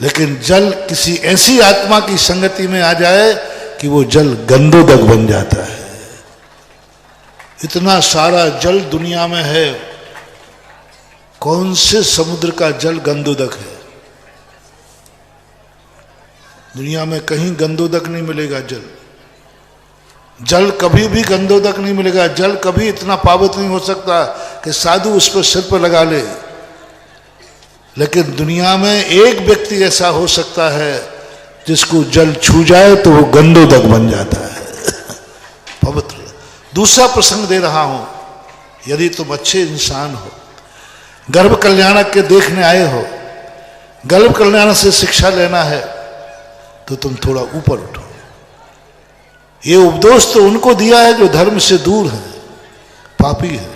लेकिन जल किसी ऐसी आत्मा की संगति में आ जाए कि वो जल गंधोदक बन जाता है। इतना सारा जल दुनिया में है, कौन से समुद्र का जल गंधोदक है? दुनिया में कहीं गंधोदक नहीं मिलेगा। जल कभी भी गंधोदक नहीं मिलेगा। जल कभी इतना पवित्र नहीं हो सकता कि साधु उस पर सिर पर लगा ले। लेकिन दुनिया में एक व्यक्ति ऐसा हो सकता है जिसको जल छू जाए तो वो गंधोदक बन जाता है, पवित्र। दूसरा प्रसंग दे रहा हूं, यदि तुम अच्छे इंसान हो, गर्भ कल्याणक के देखने आए हो, गर्भ कल्याण से शिक्षा लेना है, तो तुम थोड़ा ऊपर उठो। ये उपदेश तो उनको दिया है जो धर्म से दूर है, पापी है,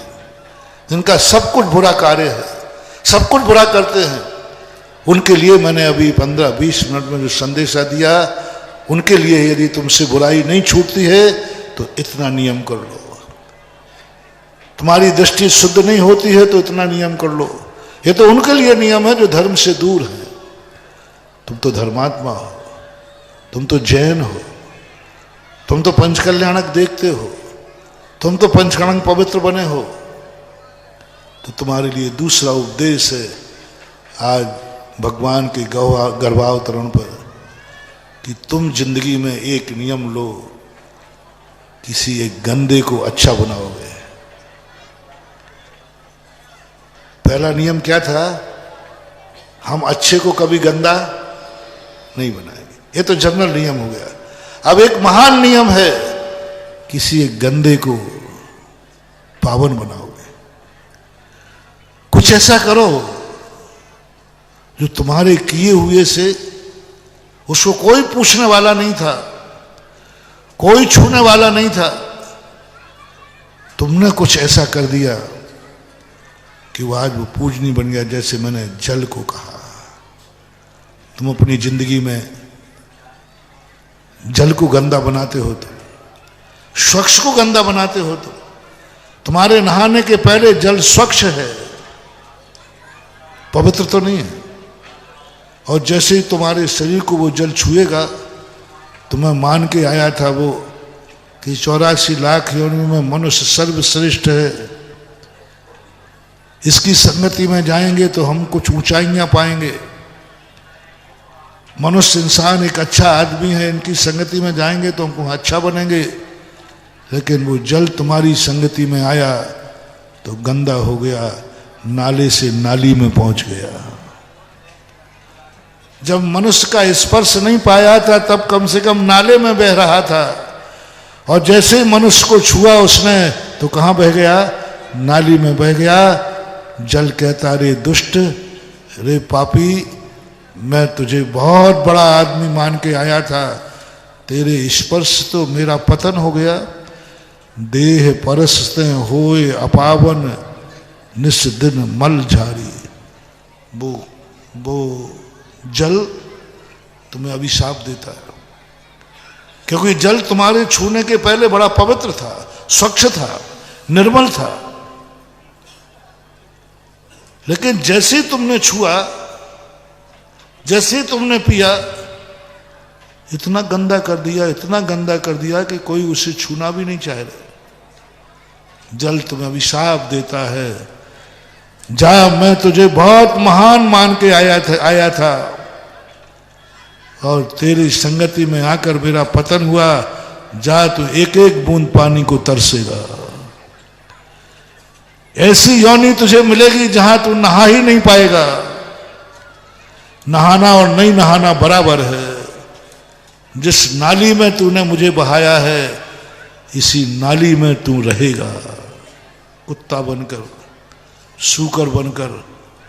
जिनका सब कुछ बुरा कार्य है, सब कुछ बुरा करते हैं। उनके लिए मैंने अभी 15-20 मिनट में जो संदेशा दिया, उनके लिए यदि तुमसे बुराई नहीं छूटती है तो इतना नियम कर लो। तुम्हारी दृष्टि शुद्ध नहीं होती है तो इतना नियम कर लो। ये तो उनके लिए नियम है जो धर्म से दूर है। तुम तो धर्मात्मा हो, तुम तो जैन हो, तुम तो पंचकल्याणक देखते हो, तुम तो पंचकणक पवित्र बने हो, तो तुम्हारे लिए दूसरा उपदेश है आज भगवान के गर्भावतरण पर कि तुम जिंदगी में एक नियम लो, किसी एक गंदे को अच्छा बनाओगे। पहला नियम क्या था? हम अच्छे को कभी गंदा नहीं बनाएंगे, ये तो जनरल नियम हो गया। अब एक महान नियम है, किसी एक गंदे को पावन बनाओगे। कुछ ऐसा करो जो तुम्हारे किए हुए से उसको कोई पूछने वाला नहीं था, कोई छूने वाला नहीं था, तुमने कुछ ऐसा कर दिया कि वो आज वो पूजनीय बन गया। जैसे मैंने जल को कहा, तुम अपनी जिंदगी में जल को गंदा बनाते हो, तो स्वच्छ को गंदा बनाते हो, तो तुम्हारे नहाने के पहले जल स्वच्छ है, पवित्र तो नहीं है। और जैसे ही तुम्हारे शरीर को वो जल छुएगा, तो मैं मान के आया था वो कि 84 लाख योनियों में मनुष्य सर्वश्रेष्ठ है, इसकी संगति में जाएंगे तो हम कुछ ऊंचाइयां पाएंगे। मनुष्य इंसान एक अच्छा आदमी है, इनकी संगति में जाएंगे तो हमको अच्छा बनेंगे। लेकिन वो जल तुम्हारी संगति में आया तो गंदा हो गया, नाले से नाली में पहुंच गया। जब मनुष्य का स्पर्श नहीं पाया था तब कम से कम नाले में बह रहा था, और जैसे ही मनुष्य को छुआ उसने तो कहां बह गया? नाली में बह गया। जल कहता, रे दुष्ट, रे पापी, मैं तुझे बहुत बड़ा आदमी मान के आया था, तेरे स्पर्श तो मेरा पतन हो गया। देह परसते होए अपावन, निस दिन मल झारी। वो जल तुम्हें अभिशाप देता है, क्योंकि जल तुम्हारे छूने के पहले बड़ा पवित्र था, स्वच्छ था, निर्मल था। लेकिन जैसे ही तुमने छुआ, जैसे ही तुमने पिया, इतना गंदा कर दिया, इतना गंदा कर दिया कि कोई उसे छूना भी नहीं चाह रहा। जल तुम्हें अभिशाप देता है, जा, मैं तुझे बहुत महान मान के आया था और तेरी संगति में आकर मेरा पतन हुआ। जा, तू एक एक बूंद पानी को तरसेगा। ऐसी योनि तुझे मिलेगी जहां तू नहा ही नहीं पाएगा। नहाना और नहीं नहाना बराबर है। जिस नाली में तूने मुझे बहाया है, इसी नाली में तू रहेगा। कुत्ता बनकर, सूकर बनकर,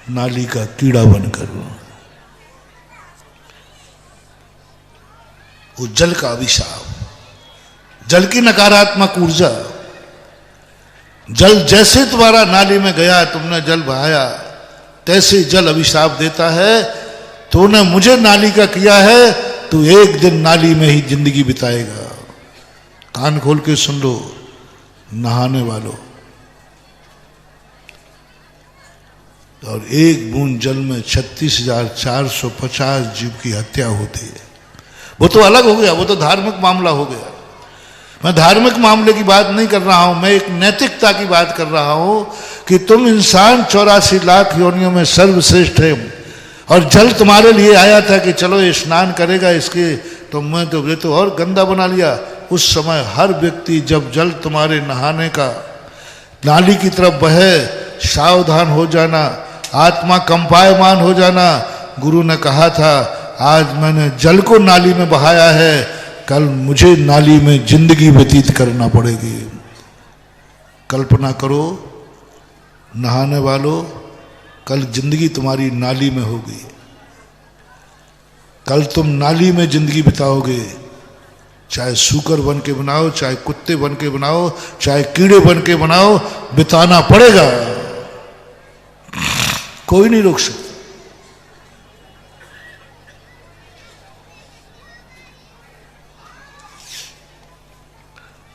नाली का कीड़ा बनकर। वो जल का अभिशाप, जल की नकारात्मक ऊर्जा। जल जैसे तुम्हारा नाली में गया, तुमने जल बहाया, तैसे जल अभिशाप देता है। तूने मुझे नाली का किया है, तू एक दिन नाली में ही जिंदगी बिताएगा। कान खोल के सुन लो नहाने वालों। और एक बूंद जल में 36,450 जीव की हत्या होती है। वो तो अलग हो गया, वो तो धार्मिक मामला हो गया। मैं धार्मिक मामले की बात नहीं कर रहा हूं, मैं एक नैतिकता की बात कर रहा हूं कि तुम इंसान 84 लाख योनियों में सर्वश्रेष्ठ है, और जल तुम्हारे लिए आया था कि चलो ये स्नान करेगा इसके, तो मैं तो ये तो और गंदा बना लिया। उस समय हर व्यक्ति जब जल तुम्हारे नहाने का नाली की तरफ बहे, सावधान हो जाना, आत्मा कंपायमान हो जाना। गुरु ने कहा था, आज मैंने जल को नाली में बहाया है, कल मुझे नाली में जिंदगी व्यतीत करना पड़ेगी। कल्पना करो नहाने वालों, कल जिंदगी तुम्हारी नाली में होगी। कल तुम नाली में जिंदगी बिताओगे। चाहे सूकर बन के बनाओ, चाहे कुत्ते बन के बनाओ, चाहे कीड़े बन के बनाओ, बिताना पड़ेगा। कोई नहीं रोक सकता।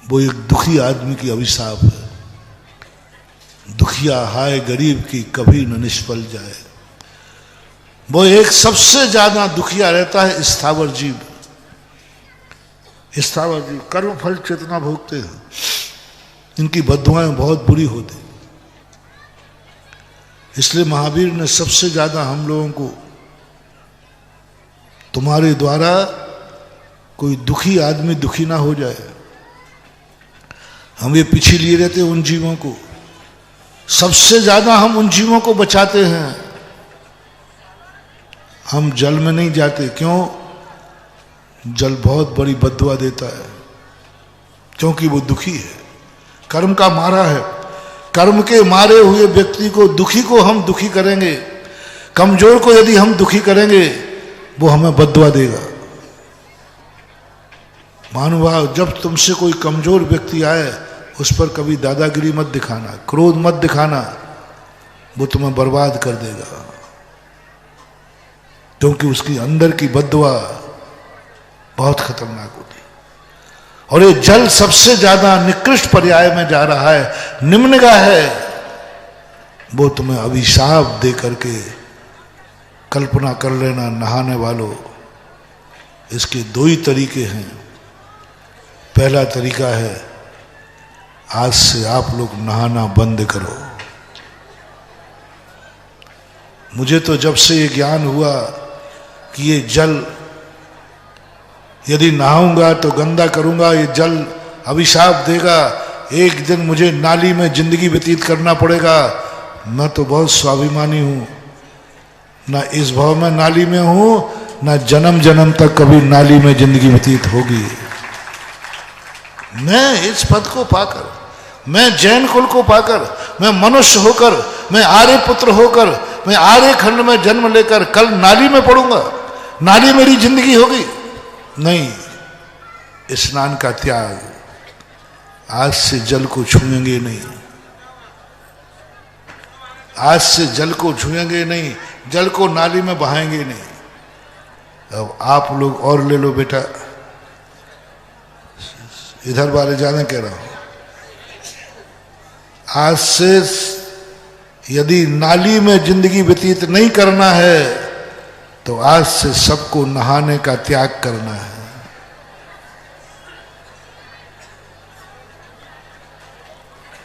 वो एक दुखी आदमी की अभिशाप है। दुखिया हाय गरीब की कभी न निष्फल जाए। वो एक सबसे ज्यादा दुखिया रहता है स्थावर जीव। स्थावर जीव कर्म फल चेतना भोगते हैं, इनकी बद्दुआएं बहुत बुरी होती। इसलिए महावीर ने सबसे ज्यादा हम लोगों को, तुम्हारे द्वारा कोई दुखी आदमी दुखी ना हो जाए, हम ये पीछे लिए रहते उन जीवों को, सबसे ज्यादा हम उन जीवों को बचाते हैं। हम जल में नहीं जाते, क्यों? जल बहुत बड़ी बद्दुआ देता है, क्योंकि वो दुखी है, कर्म का मारा है। कर्म के मारे हुए व्यक्ति को, दुखी को हम दुखी करेंगे, कमजोर को यदि हम दुखी करेंगे वो हमें बद्दुआ देगा। महानुभाव, जब तुमसे कोई कमजोर व्यक्ति आए उस पर कभी दादागिरी मत दिखाना, क्रोध मत दिखाना, वो तुम्हें बर्बाद कर देगा, क्योंकि उसकी अंदर की बद्दुआ बहुत खतरनाक होती। और ये जल सबसे ज्यादा निकृष्ट पर्याय में जा रहा है, निम्नगा है, वो तुम्हें अभिशाप दे करके, कल्पना कर लेना नहाने वालों, इसके दो ही तरीके हैं। पहला तरीका है, आज से आप लोग नहाना बंद करो। मुझे तो जब से ये ज्ञान हुआ कि ये जल यदि नहाऊंगा तो गंदा करूंगा, ये जल अभिशाप देगा, एक दिन मुझे नाली में जिंदगी व्यतीत करना पड़ेगा। मैं तो बहुत स्वाभिमानी हूं, ना इस भाव में नाली में हूं, ना जन्म जन्म तक कभी नाली में जिंदगी व्यतीत होगी। मैं इस पद को पाकर, मैं जैन कुल को पाकर, मैं मनुष्य होकर, मैं आर्य पुत्र होकर, मैं आर्य खंड में जन्म लेकर कल नाली में पड़ूंगा, नाली मेरी जिंदगी होगी? नहीं। स्नान का त्याग, आज से जल को छुएंगे नहीं, आज से जल को छुएंगे नहीं, जल को नाली में बहाएंगे नहीं। अब आप लोग और ले लो बेटा, इधर वाले जाने कह रहा हूं, आज से यदि नाली में जिंदगी व्यतीत नहीं करना है तो आज से सबको नहाने का त्याग करना है।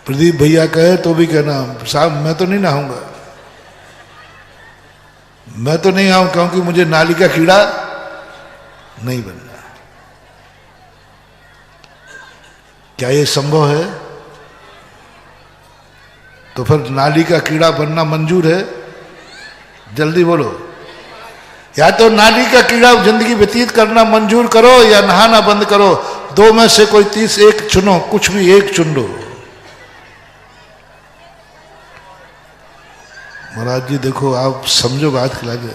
प्रदीप भैया कहे तो भी कहना, साहब मैं तो नहीं नहाऊंगा, मैं तो नहीं आऊं, क्योंकि मुझे नाली का कीड़ा नहीं बनना। क्या ये संभव है? तो फिर नाली का कीड़ा बनना मंजूर है? जल्दी बोलो। या तो नाली का कीड़ा जिंदगी व्यतीत करना मंजूर करो, या नहाना बंद करो। दो में से कोई 31 चुनो, कुछ भी एक चुन लो। महाराज जी देखो, आप समझो बात खिला दे,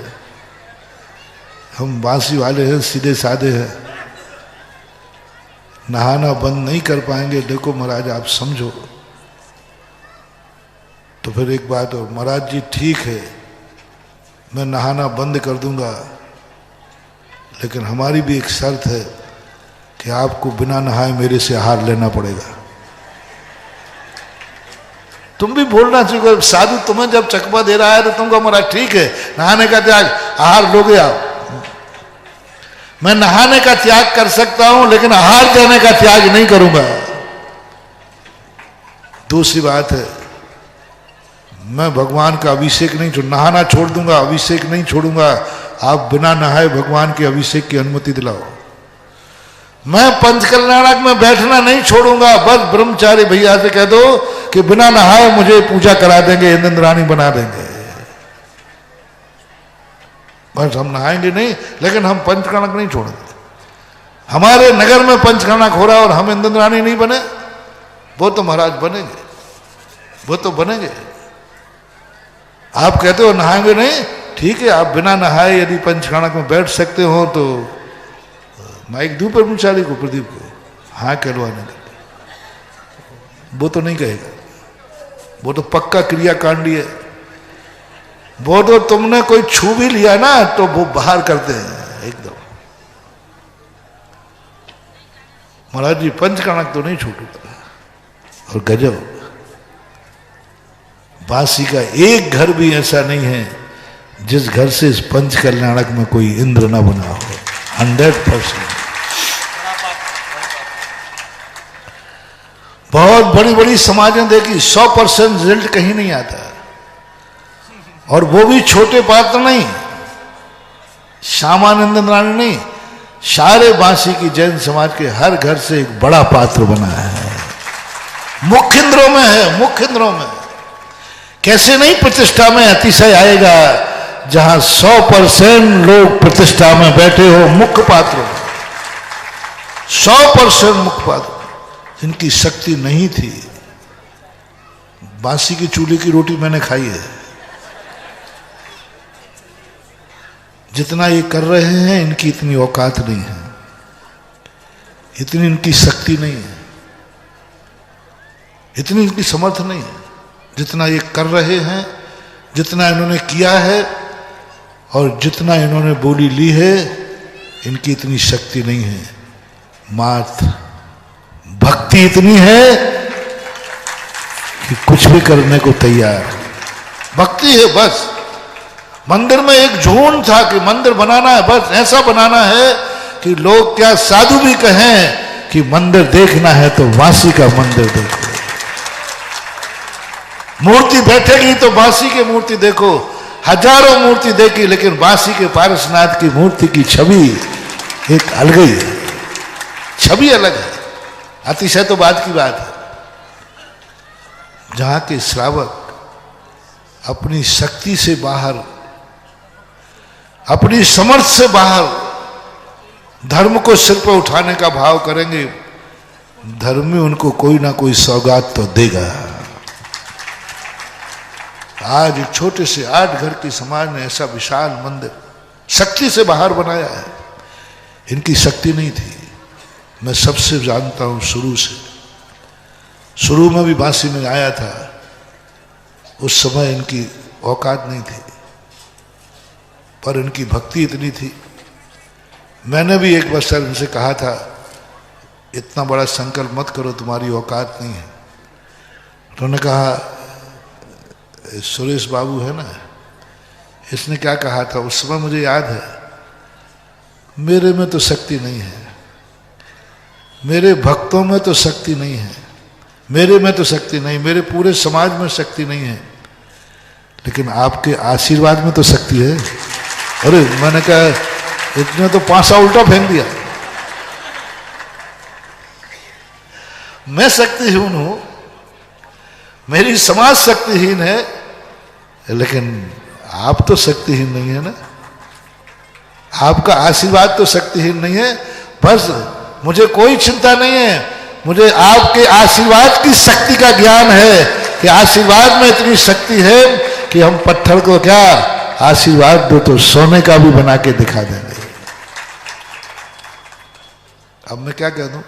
हम बांसी वाले हैं, सीधे साधे हैं, नहाना बंद नहीं कर पाएंगे। देखो महाराज आप समझो। तो फिर एक बात हो, महाराज जी ठीक है मैं नहाना बंद कर दूंगा, लेकिन हमारी भी एक शर्त है कि आपको बिना नहाए मेरे से आहार लेना पड़ेगा। तुम भी बोलना चाहिए, साधु तुम्हें जब चकमा दे रहा है तो तुमको महाराज ठीक है नहाने का त्याग, आहार लोगे आप। मैं नहाने का त्याग कर सकता हूं, लेकिन आहार देने का त्याग नहीं करूंगा। दूसरी बात है, मैं भगवान का अभिषेक नहीं छोड़, नहाना छोड़ दूंगा, अभिषेक नहीं छोड़ूंगा। आप बिना नहाए भगवान के अभिषेक की अनुमति दिलाओ। मैं पंचकल्याणक में बैठना नहीं छोड़ूंगा। बस ब्रह्मचारी भैया से कह दो कि बिना नहाए मुझे पूजा करा देंगे, इंद्राणी बना देंगे। बस हम नहाएंगे नहीं, लेकिन हम पंचकर्णक नहीं छोड़ेंगे। हमारे नगर में पंचकर्णक हो रहा है और हम इंद्राणी नहीं बने, वो तो महाराज बनेंगे, वो तो बनेंगे। आप कहते हो नहाएंगे नहीं, ठीक है, आप बिना नहाए यदि पंचकर्णक में बैठ सकते हो तो माइक दू ब्रह्मचारी को, प्रदीप को, हाँ कहलवाने के। वो तो नहीं कहेगा, वो तो पक्का क्रियाकांडी है। वो तो तुमने कोई छू भी लिया ना तो वो बाहर करते हैं एकदम। महाराज जी पंचकर्णक तो नहीं छूटूंगा। और गजब, बांसी का एक घर भी ऐसा नहीं है जिस घर से इस पंच कल्याणक में कोई इंद्र ना बना हो। 100%। बहुत बड़ी बड़ी समाजें देखी, 100% रिजल्ट कहीं नहीं आता, और वो भी छोटे पात्र नहीं, श्यामानंद नारायण नहीं, सारे बांसी की जैन समाज के हर घर से एक बड़ा पात्र बना है। मुख्य इंद्रों में है, मुख्य इंद्रों में। कैसे नहीं प्रतिष्ठा में अतिशय आएगा, जहां 100% लोग प्रतिष्ठा में बैठे हो, मुख्य पात्र, 100% मुख्य पात्र, जिनकी शक्ति नहीं थी। बांसी की चूल्हे की रोटी मैंने खाई है। जितना ये कर रहे हैं, इनकी इतनी औकात नहीं है, इतनी इनकी शक्ति नहीं है, इतनी इनकी समर्थ नहीं है। जितना ये कर रहे हैं, जितना इन्होंने किया है और जितना इन्होंने बोली ली है, इनकी इतनी शक्ति नहीं है। मात्र भक्ति इतनी है कि कुछ भी करने को तैयार। भक्ति है बस। मंदिर में एक झूठ था कि मंदिर बनाना है, बस ऐसा बनाना है कि लोग क्या साधु भी कहें कि मंदिर देखना है तो वासी का मंदिर देखो। मूर्ति बैठेगी तो बांसी की मूर्ति देखो। हजारों मूर्ति देखी, लेकिन बांसी के पारसनाथ की मूर्ति की छवि एक अलग ही है, छवि अलग है। अतिशय तो बात की बात है। जहां के श्रावक अपनी शक्ति से बाहर, अपनी समर्थ से बाहर धर्म को सिर पर उठाने का भाव करेंगे, धर्म में उनको कोई ना कोई सौगात तो देगा। आज एक छोटे से 8 घर की समाज ने ऐसा विशाल मंदिर शक्ति से बाहर बनाया है। इनकी शक्ति नहीं थी, मैं सबसे जानता हूं। शुरू में भी बांसी में आया था, उस समय इनकी औकात नहीं थी, पर इनकी भक्ति इतनी थी। मैंने भी एक बार सर इनसे कहा था, इतना बड़ा संकल्प मत करो, तुम्हारी औकात नहीं है। उन्होंने कहा, सुरेश बाबू है ना, इसने क्या कहा था उस समय मुझे याद है, मेरे में तो शक्ति नहीं है, मेरे भक्तों में तो शक्ति नहीं है, मेरे में तो शक्ति नहीं, मेरे पूरे समाज में शक्ति नहीं है, लेकिन आपके आशीर्वाद में तो शक्ति है। अरे मैंने कहा, इतने तो पांसा उल्टा फेंक दिया। मैं शक्तिहीन हूं, मेरी समाज शक्तिहीन है, लेकिन आप तो शक्तिहीन नहीं है ना, आपका आशीर्वाद तो शक्तिहीन नहीं है। बस मुझे कोई चिंता नहीं है, मुझे आपके आशीर्वाद की शक्ति का ज्ञान है कि आशीर्वाद में इतनी शक्ति है कि हम पत्थर को क्या आशीर्वाद दो तो सोने का भी बना के दिखा देंगे। अब मैं क्या कह दूं?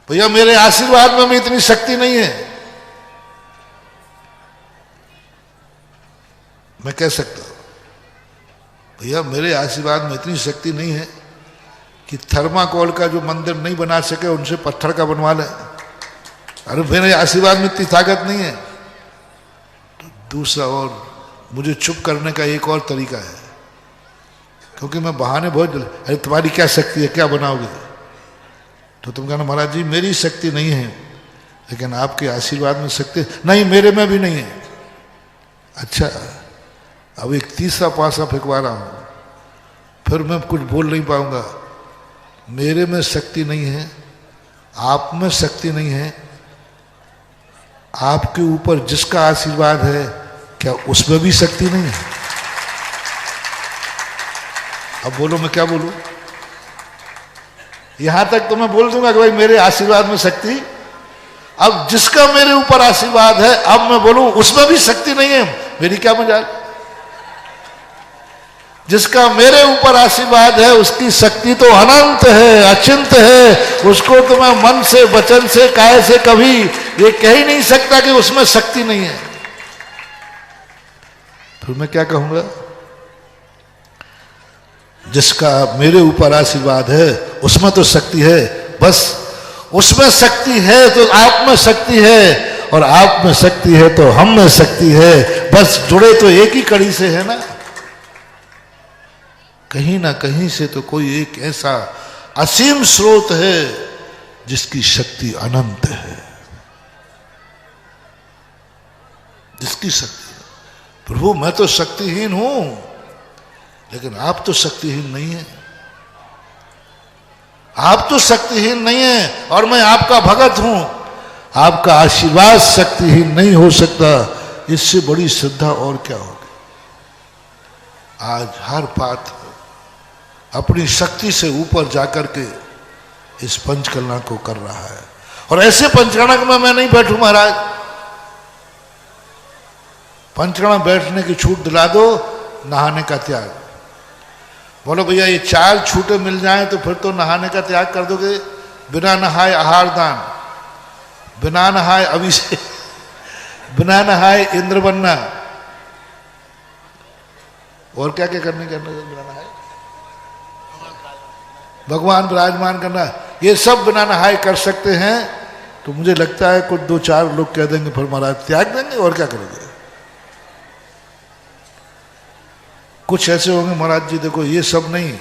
भैया मेरे आशीर्वाद में भी इतनी शक्ति नहीं है। मैं कह सकता हूं, भैया मेरे आशीर्वाद में इतनी शक्ति नहीं है कि थर्माकोल का जो मंदिर नहीं बना सके उनसे पत्थर का बनवा ले। अरे मेरे आशीर्वाद में इतनी ताकत नहीं है। तो दूसरा, और मुझे चुप करने का एक और तरीका है, क्योंकि मैं बहाने बहुत, अरे तुम्हारी क्या शक्ति है, क्या बनाओगे? तो तुम कहना, महाराज जी मेरी शक्ति नहीं है, लेकिन आपके आशीर्वाद में शक्ति नहीं, मेरे में भी नहीं है। अच्छा, अब एक तीसरा पासा फेंकवा रहा हूं, फिर मैं कुछ बोल नहीं पाऊंगा। मेरे में शक्ति नहीं है, आप में शक्ति नहीं है, आपके ऊपर जिसका आशीर्वाद है, क्या उसमें भी शक्ति नहीं है? अब बोलो, मैं क्या बोलूं? यहां तक तो मैं बोल दूंगा कि भाई मेरे आशीर्वाद में शक्ति। अब जिसका मेरे ऊपर आशीर्वाद है, अब मैं बोलूं उसमें भी शक्ति नहीं है, मेरी क्या मजाल? जिसका मेरे ऊपर आशीर्वाद है उसकी शक्ति तो अनंत है, अचिंत है, उसको तो मैं मन से, वचन से, काया से कभी ये कह ही नहीं सकता कि उसमें शक्ति नहीं है। फिर मैं क्या कहूंगा? जिसका मेरे ऊपर आशीर्वाद है उसमें तो शक्ति है, बस उसमें शक्ति है तो आप में शक्ति है, और आप में शक्ति है तो हम में शक्ति है, बस जुड़े तो एक ही कड़ी से है ना, कहीं ना कहीं से तो कोई एक ऐसा असीम स्रोत है जिसकी शक्ति अनंत है, जिसकी शक्ति। प्रभु मैं तो शक्तिहीन हूं, लेकिन आप तो शक्तिहीन नहीं है, आप तो शक्तिहीन नहीं है और मैं आपका भगत हूं। आपका आशीर्वाद शक्तिहीन नहीं हो सकता, इससे बड़ी श्रद्धा और क्या होगी। आज हर बात अपनी शक्ति से ऊपर जाकर के इस पंचकलना को कर रहा है। और ऐसे पंचकलना में मैं नहीं बैठूं महाराज, पंचकलना बैठने की छूट दिला दो, नहाने का त्याग। बोलो भैया ये 4 छूटें मिल जाएं तो फिर तो नहाने का त्याग कर दोगे। बिना नहाए आहार दान, बिना नहाए अभिषेक, बिना नहाए इंद्र बनना, और क्या क्या करने बिना नहाए भगवान विराजमान करना, ये सब बिना नहाए कर सकते हैं। तो मुझे लगता है कुछ 2-4 लोग कह देंगे फिर महाराज त्याग देंगे और क्या करेंगे। कुछ ऐसे होंगे महाराज जी देखो ये सब नहीं,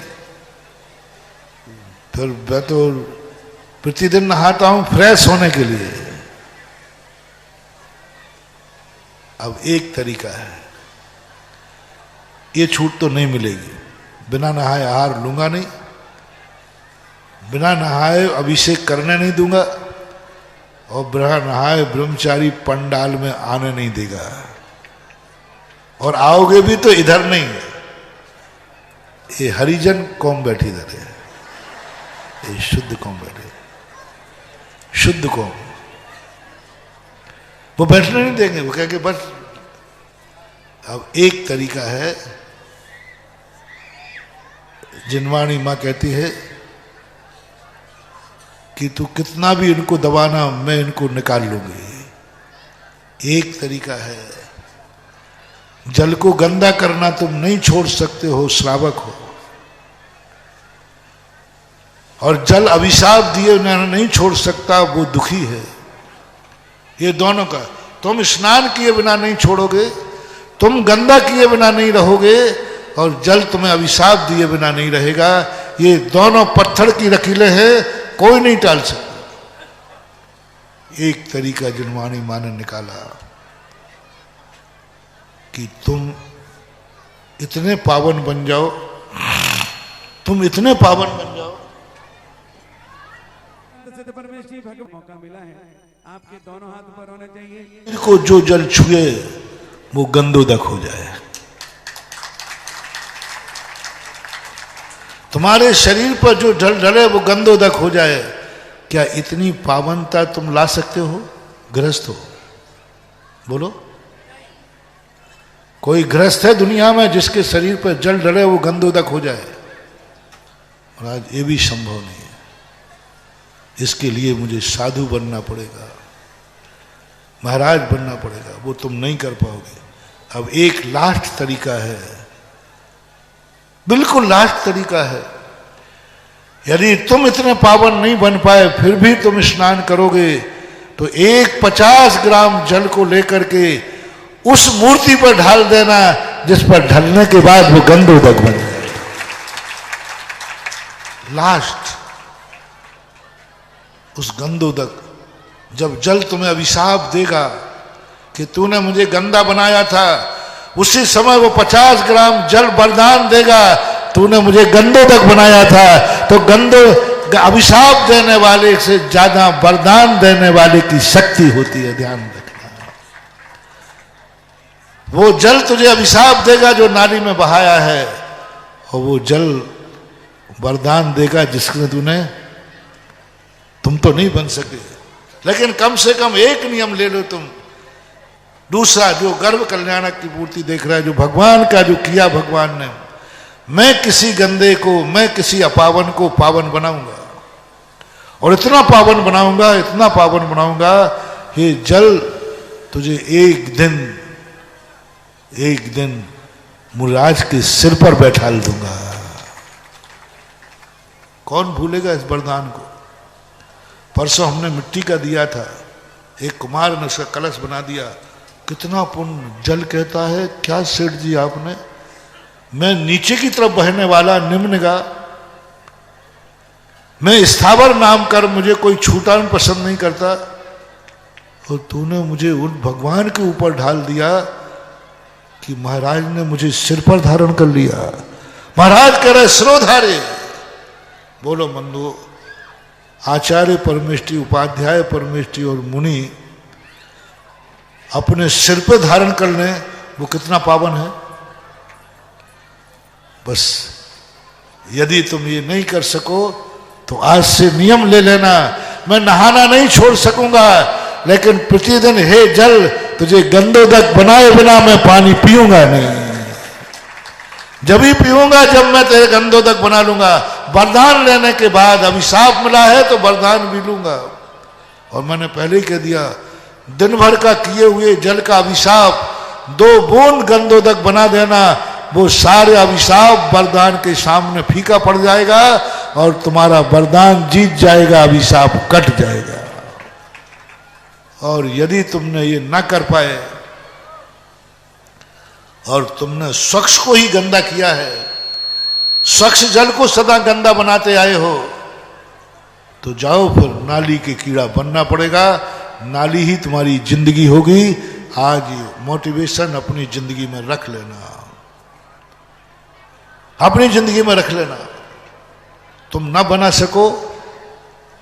फिर मैं तो प्रतिदिन नहाता हूं फ्रेश होने के लिए। अब एक तरीका है, ये छूट तो नहीं मिलेगी, बिना नहाए आहार लूंगा नहीं, बिना नहाए अभिषेक करने नहीं दूंगा, और बिना नहाए ब्रह्मचारी पंडाल में आने नहीं देगा। और आओगे भी तो इधर नहीं, ये हरिजन कौम बैठी इधर है, ये शुद्ध कौम बैठे, शुद्ध कौम, वो बैठने नहीं देंगे। वो कहेंगे बस। अब एक तरीका है, जिनवाणी मां कहती है कि तू कितना भी इनको दबाना मैं इनको निकाल लूंगी। एक तरीका है, जल को गंदा करना तुम नहीं छोड़ सकते हो, श्रावक हो, और जल अभिशाप दिए नहीं छोड़ सकता, वो दुखी है। ये दोनों का, तुम स्नान किए बिना नहीं छोड़ोगे, तुम गंदा किए बिना नहीं रहोगे, और जल तुम्हें अभिशाप दिए बिना नहीं रहेगा। ये दोनों पत्थर की लकीरें हैं, कोई नहीं टाल सकता। एक तरीका जिनवाणी मां ने निकाला कि तुम इतने पावन बन जाओ, तुम इतने पावन बन जाओ। परमेश्वरी भगवान मौका मिला है, आपके दोनों हाथ ऊपर होने चाहिए। इनको जो जल छुए वो गंदोदक हो जाए। तुम्हारे शरीर पर जो जल डले वो गंदोदक हो जाए। क्या इतनी पावनता तुम ला सकते हो? गृहस्थ हो, बोलो कोई गृहस्थ है दुनिया में जिसके शरीर पर जल डले वो गंदोदक हो जाए? और आज ये भी संभव नहीं है। इसके लिए मुझे साधु बनना पड़ेगा, महाराज बनना पड़ेगा, वो तुम नहीं कर पाओगे। अब एक लास्ट तरीका है, बिल्कुल लास्ट तरीका है। यदि तुम इतने पावन नहीं बन पाए फिर भी तुम स्नान करोगे तो एक 50 ग्राम जल को लेकर के उस मूर्ति पर ढाल देना जिस पर ढलने के बाद वो गंदोदक बन जाए। लास्ट उस गंदोदक, जब जल तुम्हें अभिशाप देगा कि तूने मुझे गंदा बनाया था, उसी समय वो 50 ग्राम जल वरदान देगा, तूने मुझे गंदोदक बनाया था। तो गंदो अभिशाप देने वाले से ज्यादा वरदान देने वाले की शक्ति होती है, ध्यान रखना। वो जल तुझे अभिशाप देगा जो नाली में बहाया है, और वो जल वरदान देगा जिसने तुम तो नहीं बन सके, लेकिन कम से कम एक नियम ले लो तुम। दूसरा, जो गर्भ कल्याणक की मूर्ति देख रहा है, जो भगवान का जो किया भगवान ने, मैं किसी गंदे को, मैं किसी अपावन को पावन बनाऊंगा, और इतना पावन बनाऊंगा, इतना पावन बनाऊंगा, ये जल तुझे एक दिन मुराज के सिर पर बैठाल दूंगा। कौन भूलेगा इस वरदान को? परसों हमने मिट्टी का दिया था, एक कुमार ने उसका कलश बना दिया, कितना पुण्य। जल कहता है क्या सेठ जी आपने, मैं नीचे की तरफ बहने वाला निम्नगा, मैं स्थावर नाम कर, मुझे कोई छूटान पसंद नहीं करता, और तूने मुझे उन भगवान के ऊपर ढाल दिया कि महाराज ने मुझे सिर पर धारण कर लिया। महाराज कह रहे सिरोधारे। बोलो बंधु, आचार्य परमेष्टि, उपाध्याय परमेष्टि और मुनि अपने सिर पे धारण कर लें, वो कितना पावन है। बस यदि तुम ये नहीं कर सको तो आज से नियम ले लेना, मैं नहाना नहीं छोड़ सकूंगा, लेकिन प्रतिदिन हे जल तुझे गंदोदक बनाए बिना मैं पानी पीऊंगा नहीं। जब ही पीऊंगा जब मैं तेरे गंदोदक बना लूंगा। वरदान लेने के बाद, अभिशाप मिला है तो वरदान भी लूंगा। और मैंने पहले ही कह दिया, दिन भर का किए हुए जल का अभिशाप 2 बूंद गंदोदक बना देना, वो सारे अभिशाप वरदान के सामने फीका पड़ जाएगा और तुम्हारा वरदान जीत जाएगा, अभिशाप कट जाएगा। और यदि तुमने ये ना कर पाए और तुमने स्वच्छ को ही गंदा किया है, स्वच्छ जल को सदा गंदा बनाते आए हो, तो जाओ फिर नाली के कीड़ा बनना पड़ेगा। नाली ही तुम्हारी जिंदगी होगी। आज ये मोटिवेशन अपनी जिंदगी में रख लेना, अपनी जिंदगी में रख लेना। तुम ना बना सको,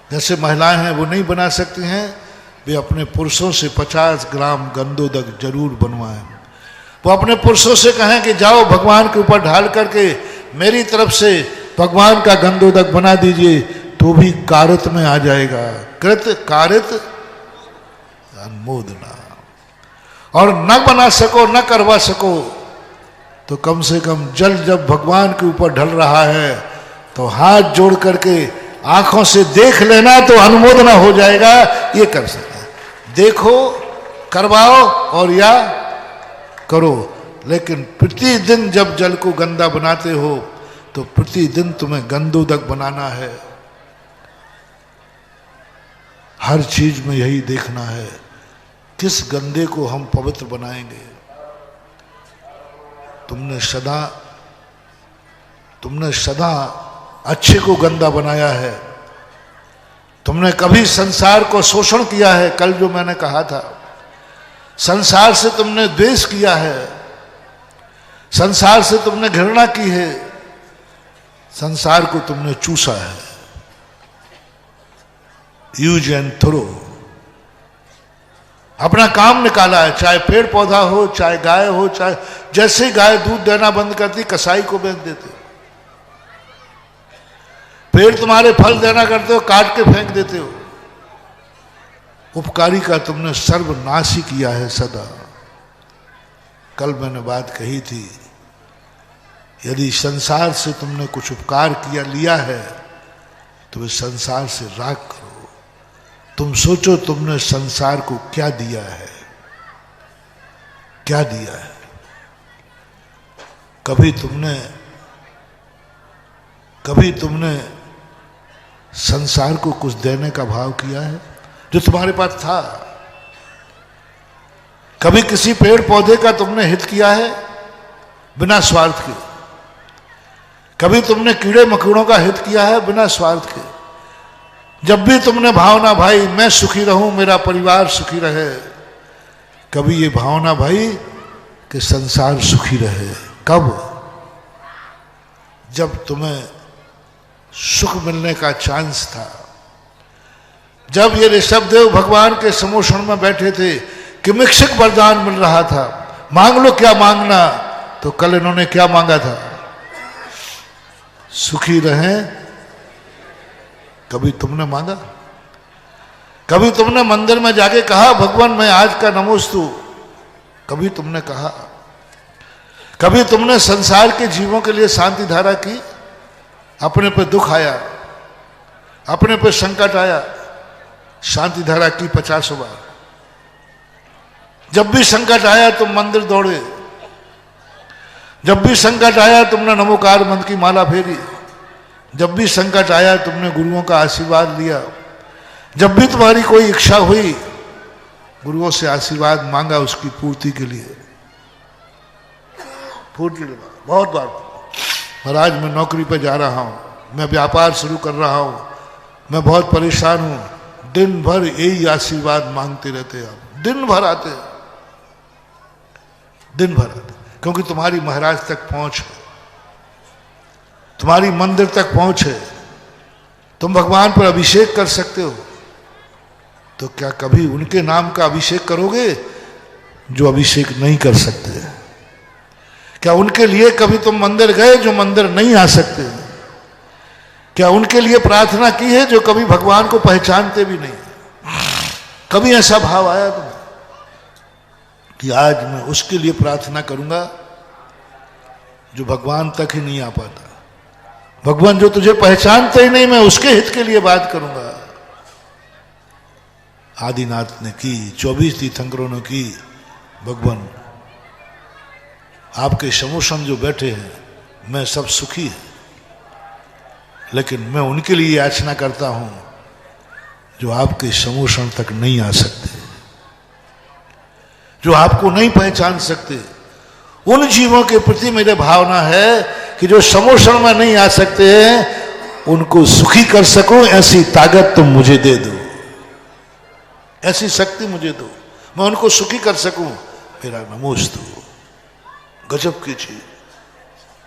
जैसे महिलाएं हैं वो नहीं बना सकती हैं, वे अपने पुरुषों से 50 ग्राम गंदोदक जरूर बनवाएं। वो अपने पुरुषों से कहें कि जाओ भगवान के ऊपर ढाल करके मेरी तरफ से भगवान का गंदोदक बना दीजिए, तो भी कारित में आ जाएगा। कृत कारित अनुमोदना। और न बना सको, न करवा सको, तो कम से कम जल जब भगवान के ऊपर ढल रहा है तो हाथ जोड़ करके आंखों से देख लेना, तो अनुमोदना हो जाएगा। ये कर सकते हैं, देखो, करवाओ और या करो। लेकिन प्रतिदिन जब जल को गंदा बनाते हो तो प्रतिदिन तुम्हें गंदोदक बनाना है। हर चीज में यही देखना है, किस गंदे को हम पवित्र बनाएंगे। तुमने सदा अच्छे को गंदा बनाया है। तुमने कभी संसार को शोषण किया है। कल जो मैंने कहा था, संसार से तुमने द्वेष किया है, संसार से तुमने घृणा की है, संसार को तुमने चूसा है। यूज एंड थ्रो, अपना काम निकाला है। चाहे पेड़ पौधा हो, चाहे गाय हो, चाहे जैसे गाय दूध देना बंद करती कसाई को बेच देते। पेड़ तुम्हारे फल देना करते हो, काट के फेंक देते हो। उपकारी का तुमने सर्वनाश ही किया है सदा। कल मैंने बात कही थी, यदि संसार से तुमने कुछ उपकार किया लिया है तो वे संसार से राग करो। तुम सोचो तुमने संसार को क्या दिया है, क्या दिया है। कभी तुमने संसार को कुछ देने का भाव किया है जो तुम्हारे पास था? कभी किसी पेड़ पौधे का तुमने हित किया है बिना स्वार्थ के? कभी तुमने कीड़े मकोड़ों का हित किया है बिना स्वार्थ के? जब भी तुमने भावना भाई मैं सुखी रहूं, मेरा परिवार सुखी रहे, कभी ये भावना भाई कि संसार सुखी रहे? कब? जब तुम्हें सुख मिलने का चांस था, जब ये ऋषभदेव भगवान के समोषण में बैठे थे, किमिक्षिक वरदान मिल रहा था, मांग लो क्या मांगना। तो कल इन्होंने क्या मांगा था? सुखी रहें। कभी तुमने मांगा? कभी तुमने मंदिर में जाके कहा भगवान मैं आज का नमोस्तु? कभी तुमने कहा? कभी तुमने संसार के जीवों के लिए शांति धारा की? अपने पे दुख आया, अपने पे संकट आया, शांति धारा की 50 बार। जब भी संकट आया तुम मंदिर दौड़े, जब भी संकट आया तुमने नमोकार मंत्र की माला फेरी, जब भी संकट आया तुमने गुरुओं का आशीर्वाद लिया, जब भी तुम्हारी कोई इच्छा हुई, गुरुओं से आशीर्वाद मांगा उसकी पूर्ति के लिए, पूर्ति के लिए बहुत बार। महाराज मैं नौकरी पर जा रहा हूँ, मैं व्यापार शुरू कर रहा हूँ, मैं बहुत परेशान हूँ। दिन भर यही आशीर्वाद मांगते रहते हैं आप, दिन भर आते हैं, दिन भर आते, क्योंकि तुम्हारी महाराज तक पहुंच है, तुम्हारी मंदिर तक पहुंच है, तुम भगवान पर अभिषेक कर सकते हो। तो क्या कभी उनके नाम का अभिषेक करोगे जो अभिषेक नहीं कर सकते? क्या उनके लिए कभी तुम मंदिर गए जो मंदिर नहीं आ सकते? क्या उनके लिए प्रार्थना की है जो कभी भगवान को पहचानते भी नहीं? कभी ऐसा भाव आया तुम्हें कि आज मैं उसके लिए प्रार्थना करूंगा जो भगवान तक ही नहीं आ पाता? भगवान जो तुझे पहचानते ही नहीं, मैं उसके हित के लिए बात करूंगा। आदिनाथ ने की, 24 तीर्थंकरों ने की। भगवान आपके समूसम जो बैठे हैं, मैं सब सुखी है, लेकिन मैं उनके लिए याचना करता हूं जो आपके समूसम तक नहीं आ सकते, जो आपको नहीं पहचान सकते। उन जीवों के प्रति मेरे भावना है कि जो समूसम में नहीं आ सकते हैं, उनको सुखी कर सकूं, ऐसी ताकत तुम मुझे दे दो, ऐसी शक्ति मुझे दो, मैं उनको सुखी कर सकूं। मेरा नमोस्तु। गजब की चीज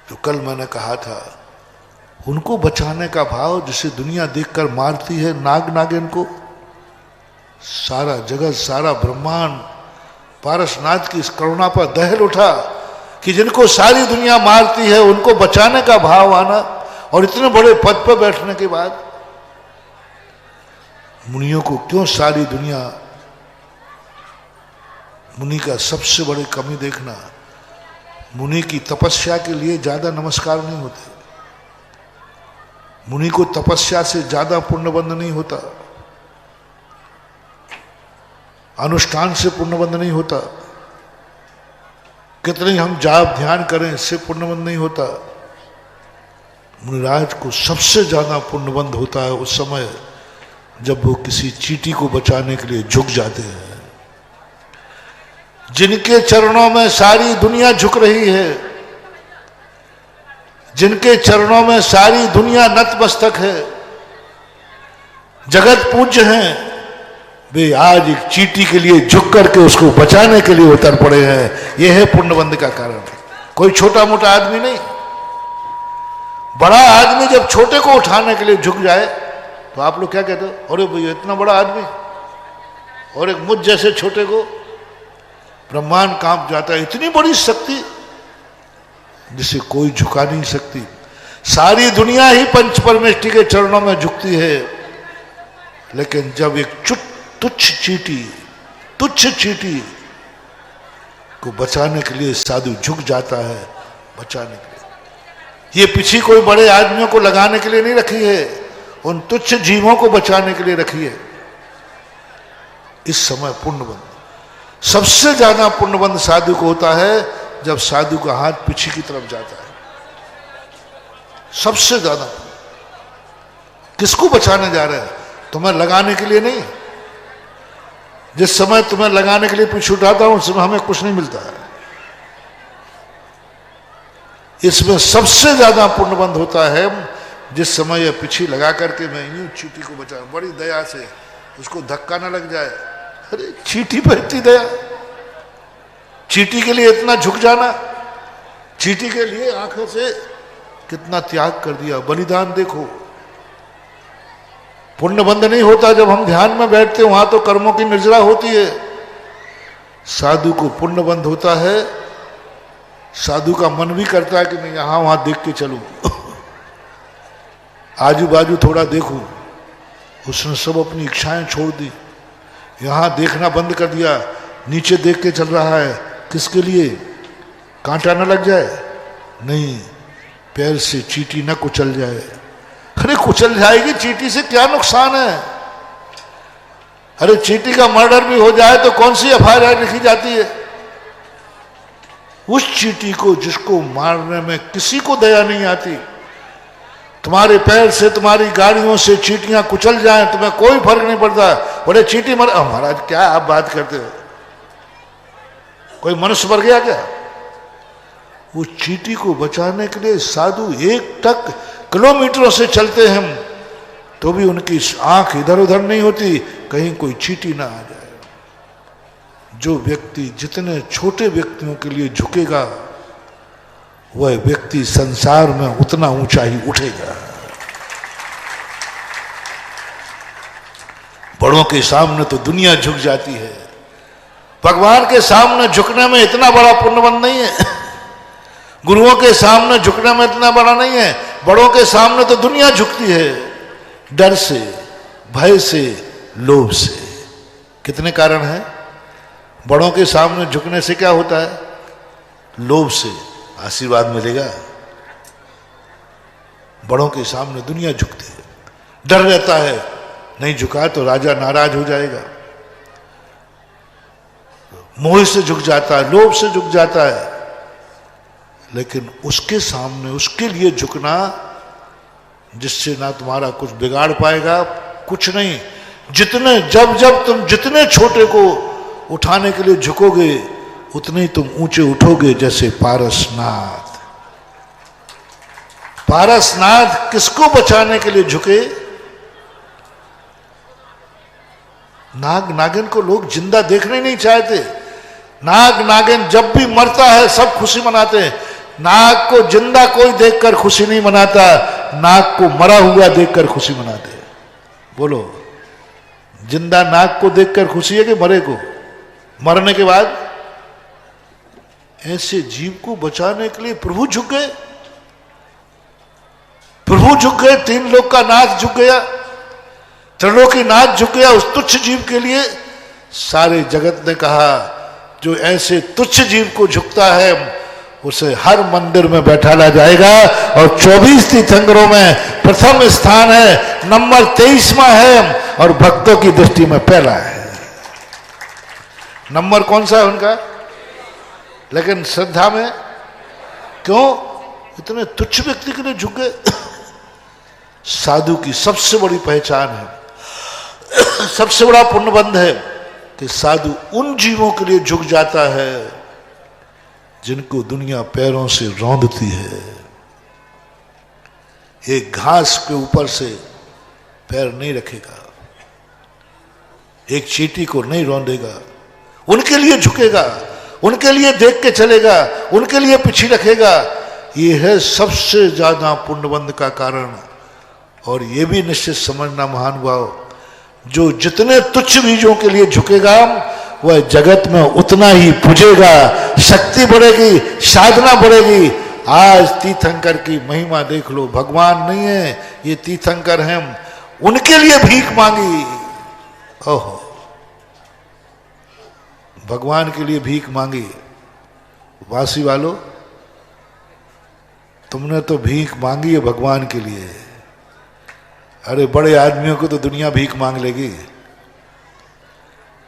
जो कल मैंने कहा था, उनको बचाने का भाव जिसे दुनिया देखकर मारती है, नाग नागिन को, सारा जगत सारा ब्रह्मांड पारसनाथ की इस करुणा पर दहल उठा कि जिनको सारी दुनिया मारती है उनको बचाने का भाव आना, और इतने बड़े पद पर बैठने के बाद मुनियों को क्यों सारी दुनिया, मुनि का सबसे बड़ी कमी देखना, मुनि की तपस्या के लिए ज्यादा नमस्कार नहीं होते, मुनि को तपस्या से ज्यादा पुण्यबंध नहीं होता, अनुष्ठान से पुण्यबंध नहीं होता, कितने हम जाप ध्यान करें इससे पुण्यबंध नहीं होता। मुनिराज को सबसे ज्यादा पुण्यबंध होता है उस समय जब वो किसी चींटी को बचाने के लिए झुक जाते हैं। जिनके चरणों में सारी दुनिया झुक रही है, जिनके चरणों में सारी दुनिया नतमस्तक है, जगत पूज्य हैं, वे आज एक चींटी के लिए झुक करके उसको बचाने के लिए उतर पड़े हैं। यह है पुण्यबंध का कारण। कोई छोटा मोटा आदमी नहीं, बड़ा आदमी जब छोटे को उठाने के लिए झुक जाए तो आप लोग क्या कहते हो? अरे भैया इतना बड़ा आदमी, और एक मुझ जैसे छोटे को ब्रह्मांड कांप जाता है। इतनी बड़ी शक्ति जिसे कोई झुका नहीं सकती। सारी दुनिया ही पंच परमेष्टि के चरणों में झुकती है, लेकिन जब एक तुच्छ चींटी को बचाने के लिए साधु झुक जाता है, बचाने के लिए। ये पीछे कोई बड़े आदमियों को लगाने के लिए नहीं रखी है, उन तुच्छ जीवों को बचाने के लिए रखी है। इस समय पुण्यबंध, सबसे ज्यादा पुण्यबंध साधु को होता है जब साधु का हाथ पीछे की तरफ जाता है। सबसे ज्यादा किसको बचाने जा रहे हैं? तुम्हें लगाने के लिए नहीं। जिस समय तुम्हें लगाने के लिए पीछे उठाता हूं उस समय हमें कुछ नहीं मिलता है। इसमें सबसे ज्यादा पुण्यबंध होता है जिस समय यह पीछे लगा करके मैं यूं चींटी को बचा, बड़ी दया से उसको धक्का ना लग जाए। अरे चींटी पर इतनी दया, चींटी के लिए इतना झुक जाना, चींटी के लिए आंखों से कितना त्याग कर दिया, बलिदान देखो। पुण्यबंध नहीं होता जब हम ध्यान में बैठते वहां तो कर्मों की निर्जरा होती है। साधु को पुण्यबंध होता है, साधु का मन भी करता है कि मैं यहां वहां देख के चलूं, आजू बाजू थोड़ा देखूं। उसने सब अपनी इच्छाएं छोड़ दी, यहां देखना बंद कर दिया, नीचे देख के चल रहा है। किसके लिए? कांटा न लग जाए? नहीं, पैर से चींटी न कुचल जाए। अरे कुचल जाएगी, चींटी से क्या नुकसान है? अरे चींटी का मर्डर भी हो जाए तो कौन सी एफआईआर लिखी जाती है? उस चींटी को जिसको मारने में किसी को दया नहीं आती। तुम्हारे पैर से, तुम्हारी गाड़ियों से चींटियां कुचल जाएं, तुम्हें कोई फर्क नहीं पड़ता। बोले चींटी मर, महाराज क्या आप बात करते हो, कोई मनुष्य मर गया क्या? वो चींटी को बचाने के लिए साधु 1 टक किलोमीटरों से चलते हैं, तो भी उनकी आंख इधर उधर नहीं होती कहीं कोई चींटी ना आ जाए। जो व्यक्ति जितने छोटे व्यक्तियों के लिए झुकेगा, वह व्यक्ति संसार में उतना ऊंचा ही उठेगा। बड़ों के सामने तो दुनिया झुक जाती है, भगवान के सामने झुकने में इतना बड़ा पुण्यबंध नहीं है, गुरुओं के सामने झुकने में इतना बड़ा नहीं है। बड़ों के सामने तो दुनिया झुकती है, डर से, भय से, लोभ से। कितने कारण हैं? बड़ों के सामने झुकने से क्या होता है? लोभ से आशीर्वाद मिलेगा। बड़ों के सामने दुनिया झुकती है, डर रहता है नहीं झुका तो राजा नाराज हो जाएगा, मोह से झुक जाता है, लोभ से झुक जाता है। लेकिन उसके सामने, उसके लिए झुकना जिससे ना तुम्हारा कुछ बिगाड़ पाएगा, कुछ नहीं। जितने जब जब तुम जितने छोटे को उठाने के लिए झुकोगे, उतने ही तुम ऊंचे उठोगे। जैसे पारसनाथ, पारसनाथ किसको बचाने के लिए झुके? नाग नागिन को लोग जिंदा देखने नहीं चाहते। नाग नागिन जब भी मरता है सब खुशी मनाते हैं। नाग को जिंदा कोई देखकर खुशी नहीं मनाता, नाग को मरा हुआ देखकर खुशी मनाते हैं। बोलो, जिंदा नाग को देखकर खुशी है कि मरे को? मरने के बाद ऐसे जीव को बचाने के लिए प्रभु झुक गए। प्रभु झुक गए, 3 लोक का नाथ झुक गया, त्रिलोकी नाथ झुक गया उस तुच्छ जीव के लिए। सारे जगत ने कहा जो ऐसे तुच्छ जीव को झुकता है उसे हर मंदिर में बैठाला जाएगा। और 24 तीर्थंकरों में प्रथम स्थान है, नंबर 23वां है और भक्तों की दृष्टि में पहला है। नंबर कौन सा है उनका? लेकिन श्रद्धा में क्यों इतने तुच्छ व्यक्ति के लिए झुक गए? साधु की सबसे बड़ी पहचान है, सबसे बड़ा पुण्यबंध है कि साधु उन जीवों के लिए झुक जाता है जिनको दुनिया पैरों से रौंदती है। एक घास के ऊपर से पैर नहीं रखेगा, एक चींटी को नहीं रौंदेगा, उनके लिए झुकेगा, उनके लिए देख के चलेगा, उनके लिए पीछे रखेगा। ये है सबसे ज्यादा पुण्यबंध का कारण। और ये भी निश्चित समझना महानुभाव, जो जितने तुच्छ बीजों के लिए झुकेगा वह जगत में उतना ही पुजेगा, शक्ति बढ़ेगी, साधना बढ़ेगी। आज तीर्थंकर की महिमा देख लो, भगवान नहीं है ये तीर्थंकर हैं, उनके लिए भीख मांगी। ओहो, भगवान के लिए भीख मांगी। वासी वालों, तुमने तो भीख मांगी है भगवान के लिए। अरे बड़े आदमियों को तो दुनिया भीख मांग लेगी,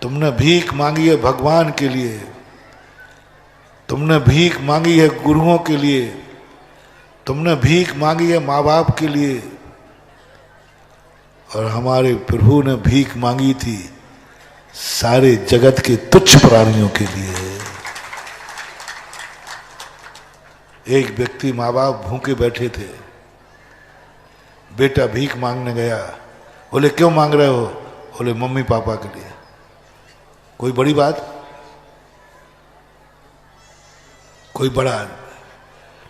तुमने भीख मांगी है भगवान के लिए, तुमने भीख मांगी है गुरुओं के लिए, तुमने भीख मांगी है माँ बाप के लिए। और हमारे प्रभु ने भीख मांगी थी सारे जगत के तुच्छ प्राणियों के लिए। एक व्यक्ति, माँ बाप भूखे बैठे थे, बेटा भीख मांगने गया। बोले क्यों मांग रहे हो? बोले मम्मी पापा के लिए। कोई बड़ी बात? कोई बड़ा?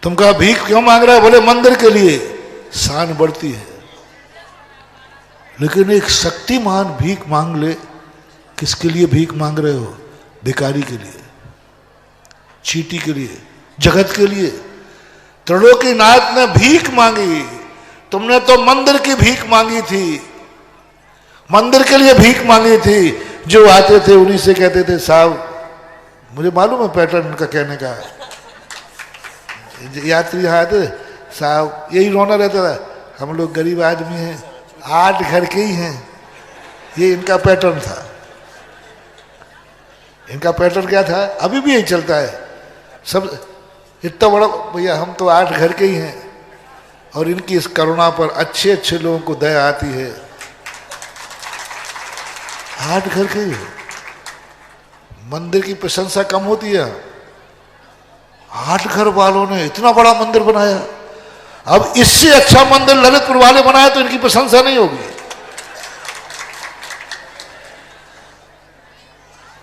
तुम कहा भीख क्यों मांग रहा है? बोले मंदिर के लिए, शान बढ़ती है। लेकिन एक शक्तिमान भीख मांग ले, किसके लिए भीख मांग रहे हो? भिखारी के लिए, चींटी के लिए, जगत के लिए। त्रिलोकीनाथ ने भीख मांगी, तुमने तो मंदिर की भीख मांगी थी, मंदिर के लिए भीख मांगी थी। जो आते थे उन्हीं से कहते थे साहब, मुझे मालूम है पैटर्न उनका कहने का, यात्री यहाँ आते साहब, यही रोना रहता था, हम लोग गरीब आदमी हैं, 8 घर के ही हैं। ये इनका पैटर्न था। इनका पैटर्न क्या था? अभी भी यही चलता है। सब इतना बड़ा भैया, हम तो 8 घर के ही हैं। और इनकी इस करुणा पर अच्छे अच्छे लोगों को दया आती है। 8 घर के मंदिर की प्रशंसा कम होती है। 8 घर वालों ने इतना बड़ा मंदिर बनाया। अब इससे अच्छा मंदिर ललितपुर वाले बनाए तो इनकी प्रशंसा नहीं होगी।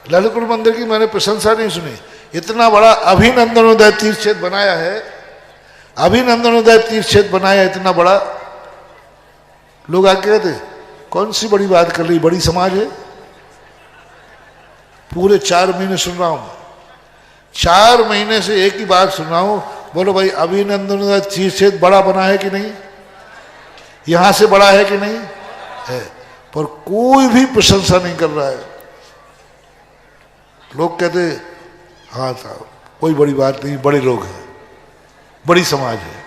ललितपुर मंदिर की मैंने प्रशंसा नहीं सुनी। इतना बड़ा अभिनंदनोदय तीर्थ क्षेत्र बनाया है, अभिनंदनोदय तीर्थ क्षेत्र बनाया इतना बड़ा। लोग आके कहते कौन सी बड़ी बात कर ली, बड़ी समाज है। पूरे 4 महीने सुन रहा हूं, 4 महीने से एक ही बात सुन रहा हूं। बोलो भाई अभिनंदनोदय तीर्थ क्षेत्र बड़ा बना है कि नहीं, यहां से बड़ा है कि नहीं है, पर कोई भी प्रशंसा नहीं कर रहा है। लोग कहते हाँ साहब कोई बड़ी बात नहीं, बड़े लोग हैं, बड़ी समाज है।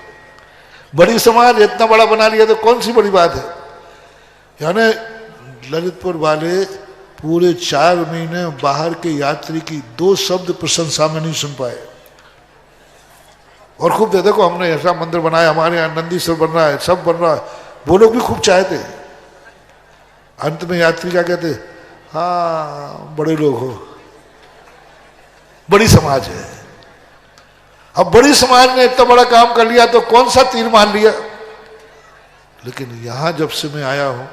बड़ी समाज इतना बड़ा बना लिया तो कौन सी बड़ी बात है। यानी ललितपुर वाले पूरे 4 महीने बाहर के यात्री की 2 शब्द प्रशंसा में नहीं सुन पाए। और खूब देखो हमने ऐसा मंदिर बनाया, हमारे यहाँ नंदीश्वर बन रहा है, सब बन रहा है, वो लोग भी खूब चाहते। अंत में यात्री क्या कहते, हाँ बड़े लोग हो, बड़ी समाज है। अब बड़ी समाज ने इतना बड़ा काम कर लिया तो कौन सा तीर मान लिया। लेकिन यहां जब से मैं आया हूं,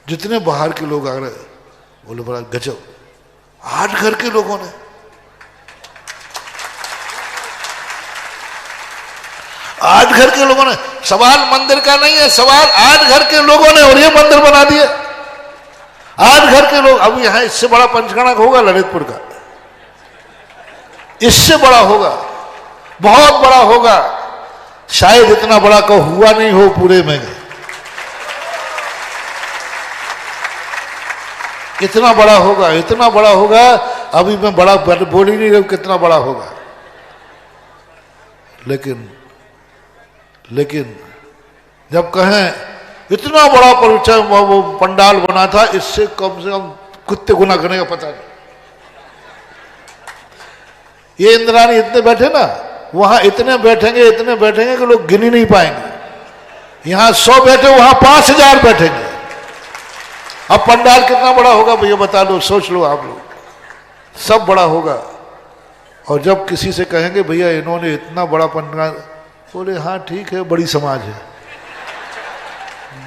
जितने बाहर के लोग आ रहे बोले बड़ा गजब, 8 घर के लोगों ने, 8 घर के लोगों ने। सवाल मंदिर का नहीं है, सवाल 8 घर के लोगों ने, और ये मंदिर बना दिया 8 घर के लोग। अब यहां इससे बड़ा पंचकर्णक होगा ललितपुर का, इससे बड़ा होगा, बहुत बड़ा होगा। शायद इतना बड़ा को हुआ नहीं हो पूरे में, इतना बड़ा होगा, इतना बड़ा होगा। अभी मैं बड़ा बोल ही नहीं रहा कितना बड़ा होगा। लेकिन जब कहें इतना बड़ा परिचय वो पंडाल बना था, इससे कम से कम कितने गुना करने का पता नहीं। ये इंद्राणी इतने बैठे ना, वहां इतने बैठेंगे कि लोग गिन ही नहीं पाएंगे। यहां 100 बैठे, वहां 5000 बैठेंगे। अब पंडाल कितना बड़ा होगा भैया बता लो, सोच लो आप लोग, सब बड़ा होगा। और जब किसी से कहेंगे भैया इन्होंने इतना बड़ा पंडाल, बोले हाँ ठीक है बड़ी समाज है।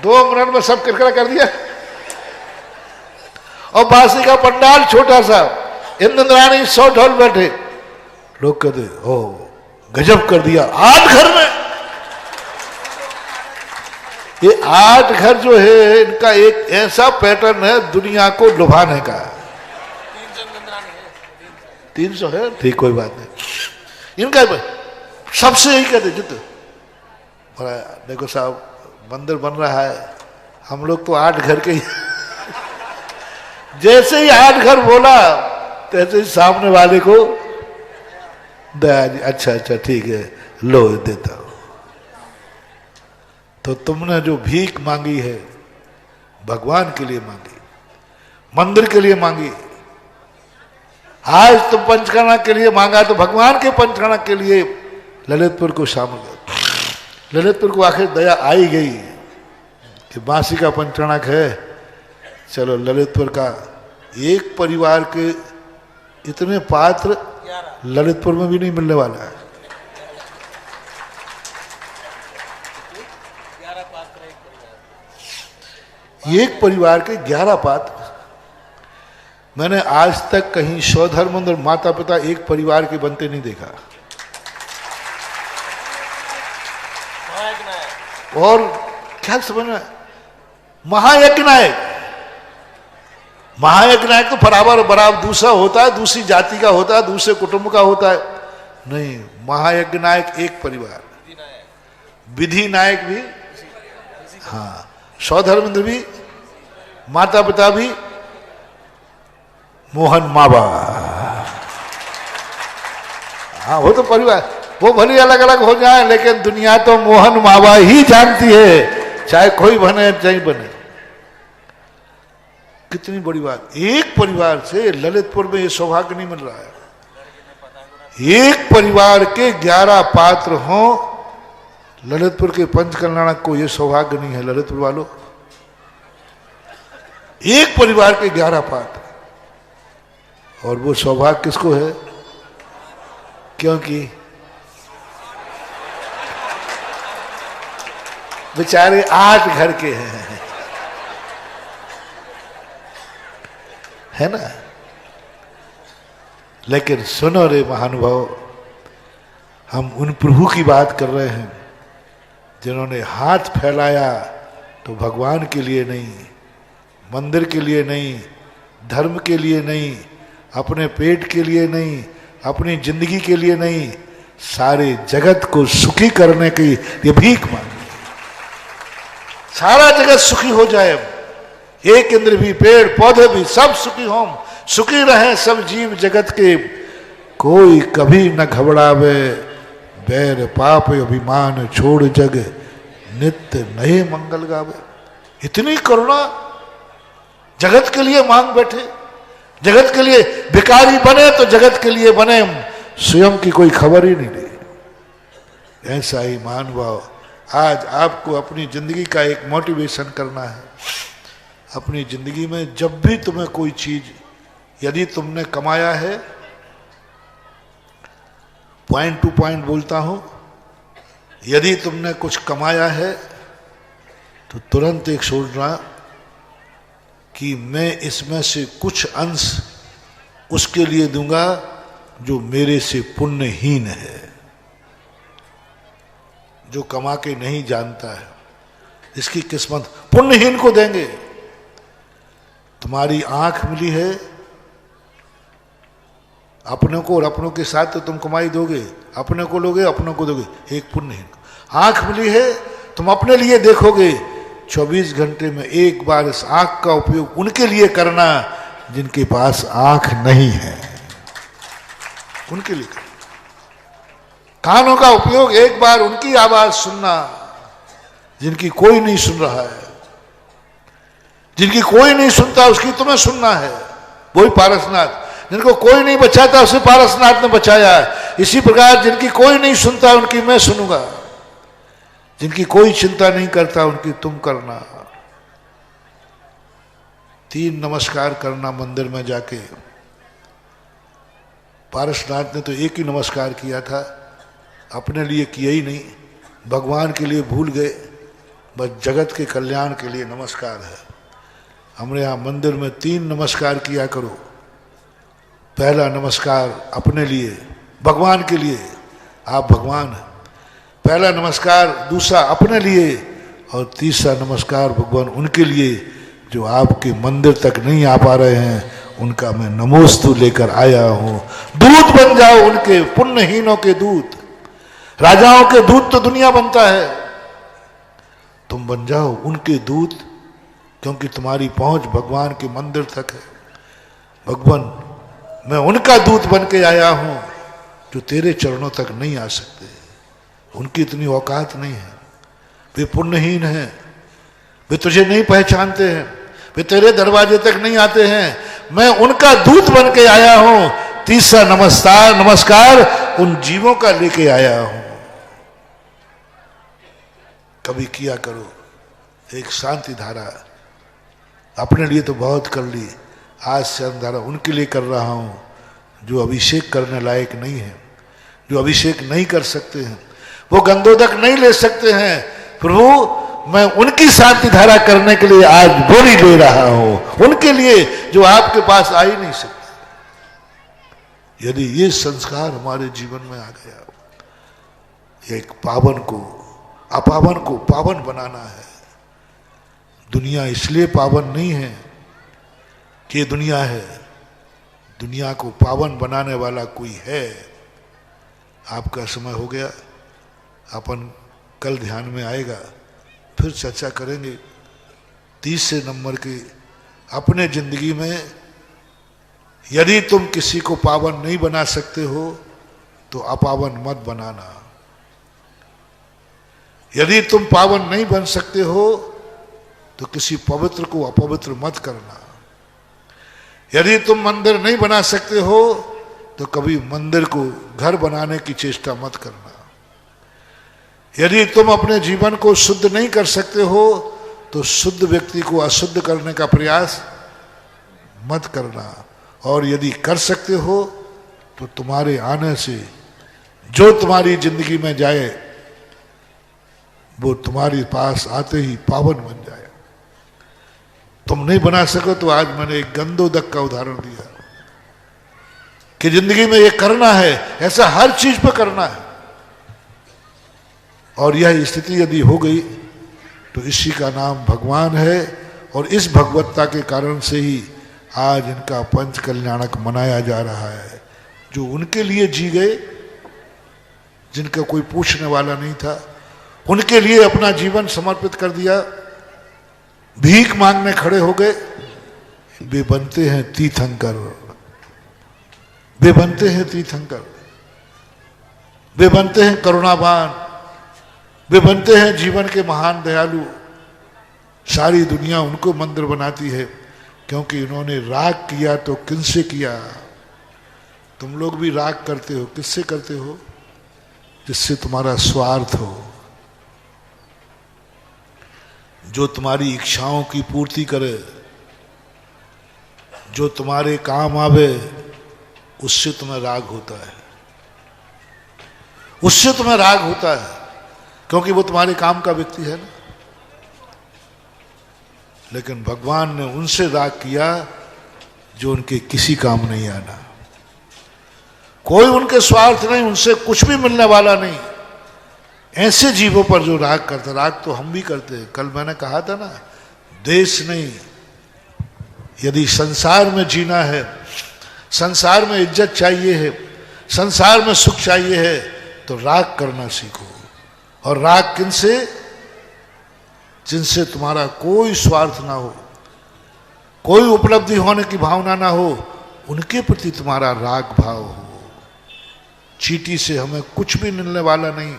2 मिनट में सब किरकिरा कर दिया। और बासी का पंडाल छोटा सा, इंद्राणी 100 ढोल बैठे, लोग कहते ओ गजब कर दिया 8 घर में। ये 8 घर जो है इनका एक ऐसा पैटर्न है दुनिया को लुभाने का। 300 है, ठीक कोई बात नहीं। इनका सबसे यही कहते जित देखो साहब मंदिर बन रहा है, हम लोग तो 8 घर के ही। जैसे ही 8 घर बोला तैसे ही सामने वाले को दया जी, अच्छा ठीक है लो देता हूं। तो तुमने जो भीख मांगी है भगवान के लिए मांगी, मंदिर के लिए मांगी। आज तुम पंचकर्णक के लिए मांगा तो भगवान के पंचकर्णक के लिए ललितपुर को शामिल कर। ललितपुर को आखिर दया आई गई कि बांसी का पंचकर्णक है, चलो ललितपुर का एक परिवार के इतने पात्र ललितपुर में भी नहीं मिलने वाला है। एक परिवार के 11 पात्र। मैंने आज तक कहीं स्वधर्म और माता पिता एक परिवार के बनते नहीं देखा। और क्या समझना, महायज्ञ नायक, महायज्ञ नायक तो बराबर दूसरा होता है, दूसरी जाति का होता है, दूसरे कुटुंब का होता है। नहीं, महायज्ञ नायक एक परिवार, विधि नायक भी, हाँ स्वधर्मेंद्र भी, माता पिता भी, मोहन माबा, हाँ वो तो परिवार, वो भले अलग अलग हो जाए लेकिन दुनिया तो मोहन माबा ही जानती है, चाहे कोई बने चाहे बने। कितनी बड़ी बात, एक परिवार से ललितपुर में ये सौभाग्य नहीं मिल रहा है। एक परिवार के 11 पात्र हों, ललितपुर के पंचकर्णक को ये सौभाग्य नहीं है। ललितपुर वालों एक परिवार के 11 पात्र, और वो सौभाग्य किसको है? क्योंकि बेचारे 8 घर के हैं, है ना। लेकिन सुनो रे महानुभाव, हम उन प्रभु की बात कर रहे हैं जिन्होंने हाथ फैलाया तो भगवान के लिए नहीं, मंदिर के लिए नहीं, धर्म के लिए नहीं, अपने पेट के लिए नहीं, अपनी जिंदगी के लिए नहीं, सारे जगत को सुखी करने की ये भीख मांगी। सारा जगत सुखी हो जाए, एक इंद्र भी, पेड़ पौधे भी, सब सुखी हों, सुखी रहें सब जीव जगत के, कोई कभी न घबरावे, बैर पाप अभिमान छोड़ जग, नित्य नए मंगल गावे। इतनी करुणा जगत के लिए मांग बैठे, जगत के लिए भिखारी बने तो जगत के लिए बने, स्वयं की कोई खबर ही नहीं ली। ऐसा ही महानुभाव आज आपको अपनी जिंदगी का एक मोटिवेशन करना है। अपनी जिंदगी में जब भी तुम्हें कोई चीज, यदि तुमने कमाया है, पॉइंट टू पॉइंट बोलता हूं, यदि तुमने कुछ कमाया है तो तुरंत एक सोचना कि मैं इसमें से कुछ अंश उसके लिए दूंगा जो मेरे से पुण्यहीन है, जो कमा के नहीं जानता है, इसकी किस्मत पुण्यहीन को देंगे। तुम्हारी आंख मिली है, अपनों को और अपनों के साथ तो तुम कमाई दोगे, अपने को लोगे, अपनों को दोगे, एक पुण्यहीन को। आंख मिली है, तुम अपने लिए देखोगे, 24 घंटे में एक बार इस आंख का उपयोग उनके लिए करना जिनके पास आंख नहीं है, उनके लिए करना। कानों का उपयोग एक बार उनकी आवाज सुनना जिनकी कोई नहीं सुन रहा है, जिनकी कोई नहीं सुनता उसकी तुम्हें सुनना है, वही पारसनाथ। जिनको कोई नहीं बचाता उसे पारसनाथ ने बचाया है। इसी प्रकार जिनकी कोई नहीं सुनता उनकी मैं सुनूंगा, जिनकी कोई चिंता नहीं करता उनकी तुम करना। 3 नमस्कार करना मंदिर में जाके। पारसनाथ ने तो एक ही नमस्कार किया था, अपने लिए किया ही नहीं, भगवान के लिए भूल गए, बस जगत के कल्याण के लिए नमस्कार है। हमने यहाँ मंदिर में 3 नमस्कार किया करो। पहला नमस्कार अपने लिए, भगवान के लिए, आप भगवान हैं। पहला नमस्कार दूसरा अपने लिए, और तीसरा नमस्कार भगवान उनके लिए जो आपके मंदिर तक नहीं आ पा रहे हैं, उनका मैं नमोस्तु लेकर आया हूं। दूत बन जाओ उनके, पुण्यहीनों के दूत। राजाओं के दूत तो दुनिया बनता है, तुम बन जाओ उनके दूत, क्योंकि तुम्हारी पहुंच भगवान के मंदिर तक है। भगवान मैं उनका दूत बन के आया हूं जो तेरे चरणों तक नहीं आ सकते, उनकी इतनी औकात नहीं है, वे पुण्यहीन हैं, वे तुझे नहीं पहचानते हैं, वे तेरे दरवाजे तक नहीं आते हैं, मैं उनका दूत बन के आया हूं। तीसरा नमस्कार उन जीवों का लेके आया हूं। कभी किया करो एक शांति धारा। अपने लिए तो बहुत कर ली, आज से अंधारा उनके लिए कर रहा हूं जो अभिषेक करने लायक नहीं है, जो अभिषेक नहीं कर सकते हैं, वो गंधोदक नहीं ले सकते हैं। प्रभु मैं उनकी शांति धारा करने के लिए आज बोली ले रहा हूं, उनके लिए जो आपके पास आ ही नहीं सकते। यदि ये संस्कार हमारे जीवन में आ गया, एक पावन को अपावन को पावन बनाना है। दुनिया इसलिए पावन नहीं है कि दुनिया है, दुनिया को पावन बनाने वाला कोई है। आपका समय हो गया, अपन कल ध्यान में आएगा, फिर चर्चा करेंगे 30 नंबर की। अपने जिंदगी में यदि तुम किसी को पावन नहीं बना सकते हो तो अपावन मत बनाना। यदि तुम पावन नहीं बन सकते हो तो किसी पवित्र को अपवित्र मत करना। यदि तुम मंदिर नहीं बना सकते हो तो कभी मंदिर को घर बनाने की चेष्टा मत करना। यदि तुम अपने जीवन को शुद्ध नहीं कर सकते हो तो शुद्ध व्यक्ति को अशुद्ध करने का प्रयास मत करना। और यदि कर सकते हो तो तुम्हारे आने से जो तुम्हारी जिंदगी में जाए वो तुम्हारे पास आते ही पावन बन जाए। तुम नहीं बना सको तो आज मैंने एक गंधोदक का उदाहरण दिया कि जिंदगी में ये करना है, ऐसा हर चीज पर करना है। और यह स्थिति यदि हो गई तो इसी का नाम भगवान है। और इस भगवत्ता के कारण से ही आज इनका पंच कल्याणक मनाया जा रहा है। जो उनके लिए जी गए, जिनका कोई पूछने वाला नहीं था, उनके लिए अपना जीवन समर्पित कर दिया, भीख मांगने खड़े हो गए, वे बनते हैं तीर्थंकर। वे बनते हैं तीर्थंकर, वे बनते हैं करुणावान, वे बनते हैं जीवन के महान दयालु। सारी दुनिया उनको मंदिर बनाती है क्योंकि इन्होंने राग किया। तो किनसे किया? तुम लोग भी राग करते हो, किससे करते हो? जिससे तुम्हारा स्वार्थ हो, जो तुम्हारी इच्छाओं की पूर्ति करे, जो तुम्हारे काम आवे, उससे तुम्हें राग होता है। उससे तुम्हें राग होता है क्योंकि वो तुम्हारे काम का व्यक्ति है ना। लेकिन भगवान ने उनसे राग किया जो उनके किसी काम नहीं आना। कोई उनके स्वार्थ नहीं, उनसे कुछ भी मिलने वाला नहीं। ऐसे जीवों पर जो राग करता, राग तो हम भी करते हैं। कल मैंने कहा था ना, देश नहीं, यदि संसार में जीना है, संसार में इज्जत चाहिए है, संसार में सुख चाहिए है, तो राग करना सीखो। और राग किनसे? जिनसे तुम्हारा कोई स्वार्थ ना हो, कोई उपलब्धि होने की भावना ना हो, उनके प्रति तुम्हारा राग भाव हो। चींटी से हमें कुछ भी मिलने वाला नहीं,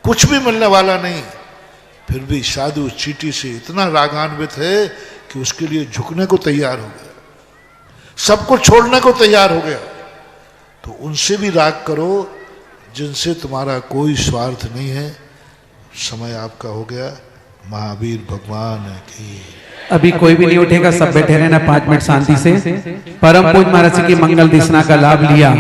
कुछ भी मिलने वाला नहीं, फिर भी साधु चींटी से इतना रागान्वित है कि उसके लिए झुकने को तैयार हो गया, सब कुछ छोड़ने को तैयार हो गया। तो उनसे भी राग करो जिनसे तुम्हारा कोई स्वार्थ नहीं है। समय आपका हो गया। महावीर भगवान की। अभी कोई भी नहीं उठेगा, सब बैठे रहना 5 मिनट शांति से। परम पूज्य महाराज जी की मंगल दिशना का लाभ लिया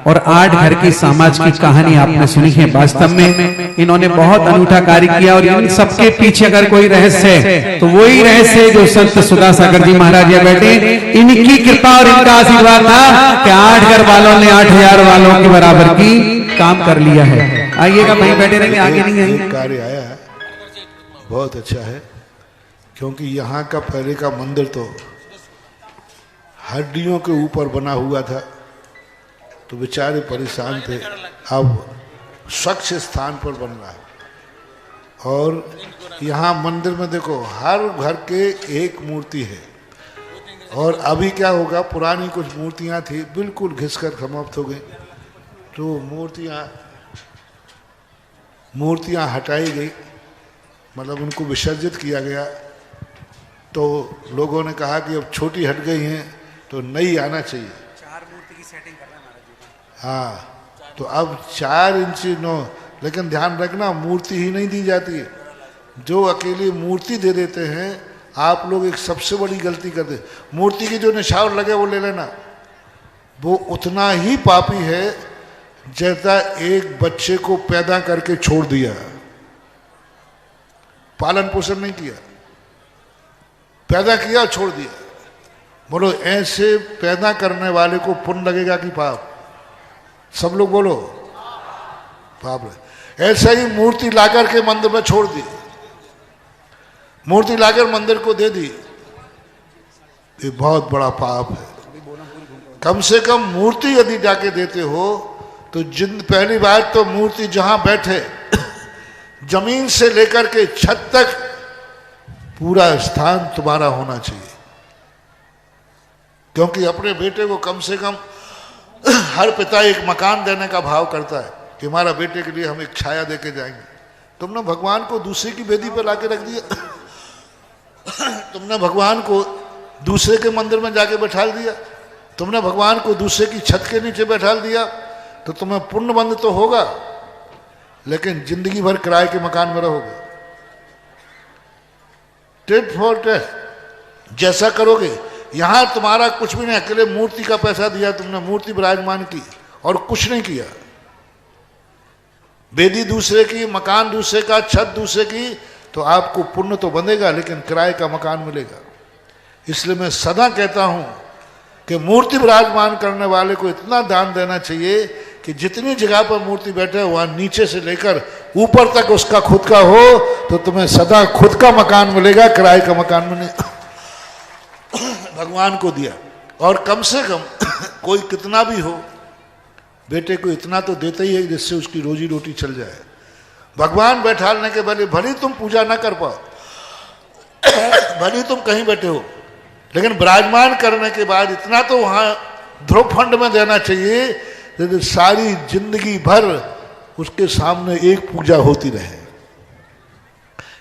और 8 घर की समाज की कहानी आपने सुनी है। वास्तव में इन्होंने बहुत अनूठा कार्य किया और इन सबके पीछे अगर कोई रहस्य है तो वही रहस्य है जो संत सुधा सागर जी महाराज यहाँ बैठे, इनकी कृपा और इनका आशीर्वाद था कि 8 घर वालों ने 8000 वालों के बराबर की काम कर लिया है। आइएगा, वहीं बैठे रहेंगे, आगे नहीं आएंगे। कार्य आया है, बहुत अच्छा है, क्योंकि यहाँ का पहले का मंदिर तो हड्डियों के ऊपर बना हुआ था, तो बेचारे परेशान थे। अब स्वच्छ स्थान पर बन रहा है। और यहाँ मंदिर में देखो, हर घर के एक मूर्ति है। और अभी क्या होगा, पुरानी कुछ मूर्तियाँ थी, बिल्कुल घिसकर समाप्त हो गई, तो मूर्तियाँ हटाई गई, मतलब उनको विसर्जित किया गया। तो लोगों ने कहा कि अब छोटी हट गई हैं तो नई आना चाहिए। 4 मूर्ति की सेटिंग कर रहे हैं महाराज जी। हाँ, तो अब 4 इंची 9, लेकिन ध्यान रखना मूर्ति ही नहीं दी जाती है। जो अकेली मूर्ति दे देते हैं, आप लोग एक सबसे बड़ी गलती करते। मूर्ति की जो निछावर लगे वो ले लेना, वो उतना ही पापी है जैसा एक बच्चे को पैदा करके छोड़ दिया, पालन पोषण नहीं किया, पैदा किया छोड़ दिया। बोलो, ऐसे पैदा करने वाले को पुण्य लगेगा कि पाप? सब लोग बोलो पाप। ऐसा ही मूर्ति लाकर के मंदिर में छोड़ दी, मूर्ति लाकर मंदिर को दे दी, ये बहुत बड़ा पाप है। कम से कम मूर्ति यदि जाके देते हो तो पहली बात तो मूर्ति जहां बैठे, जमीन से लेकर के छत तक पूरा स्थान तुम्हारा होना चाहिए। क्योंकि अपने बेटे को कम से कम हर पिता एक मकान देने का भाव करता है कि हमारा बेटे के लिए हम एक छाया देके जाएंगे। तुमने भगवान को दूसरे की वेदी पर लाके रख दिया, तुमने भगवान को दूसरे के मंदिर में जाके बैठा दिया, तुमने भगवान को दूसरे की छत के नीचे बैठा दिया, तो तुम्हें पुण्यबंध तो होगा, लेकिन जिंदगी भर किराए के मकान में रहोगे। टेट फॉर टेट जैसा करोगे। यहां तुम्हारा कुछ भी नहीं, अकेले मूर्ति का पैसा दिया तुमने, मूर्ति विराजमान की और कुछ नहीं किया। वेदी दूसरे की, मकान दूसरे का, छत दूसरे की, तो आपको पुण्य तो बंधेगा लेकिन किराए का मकान मिलेगा। इसलिए मैं सदा कहता हूं कि मूर्ति विराजमान करने वाले को इतना दान देना चाहिए कि जितनी जगह पर मूर्ति बैठे वहां नीचे से लेकर ऊपर तक उसका खुद का हो, तो तुम्हें सदा खुद का मकान मिलेगा, किराए का मकान मिले। भगवान को दिया, और कम से कम कोई कितना भी हो, बेटे को इतना तो देता ही है जिससे उसकी रोजी रोटी चल जाए। भगवान बैठाने के भले भले तुम पूजा ना कर पाओ, भले तुम कहीं बैठे हो, लेकिन विराजमान करने के बाद इतना तो वहां ध्रुव फंड में देना चाहिए कि सारी जिंदगी भर उसके सामने एक पूजा होती रहे।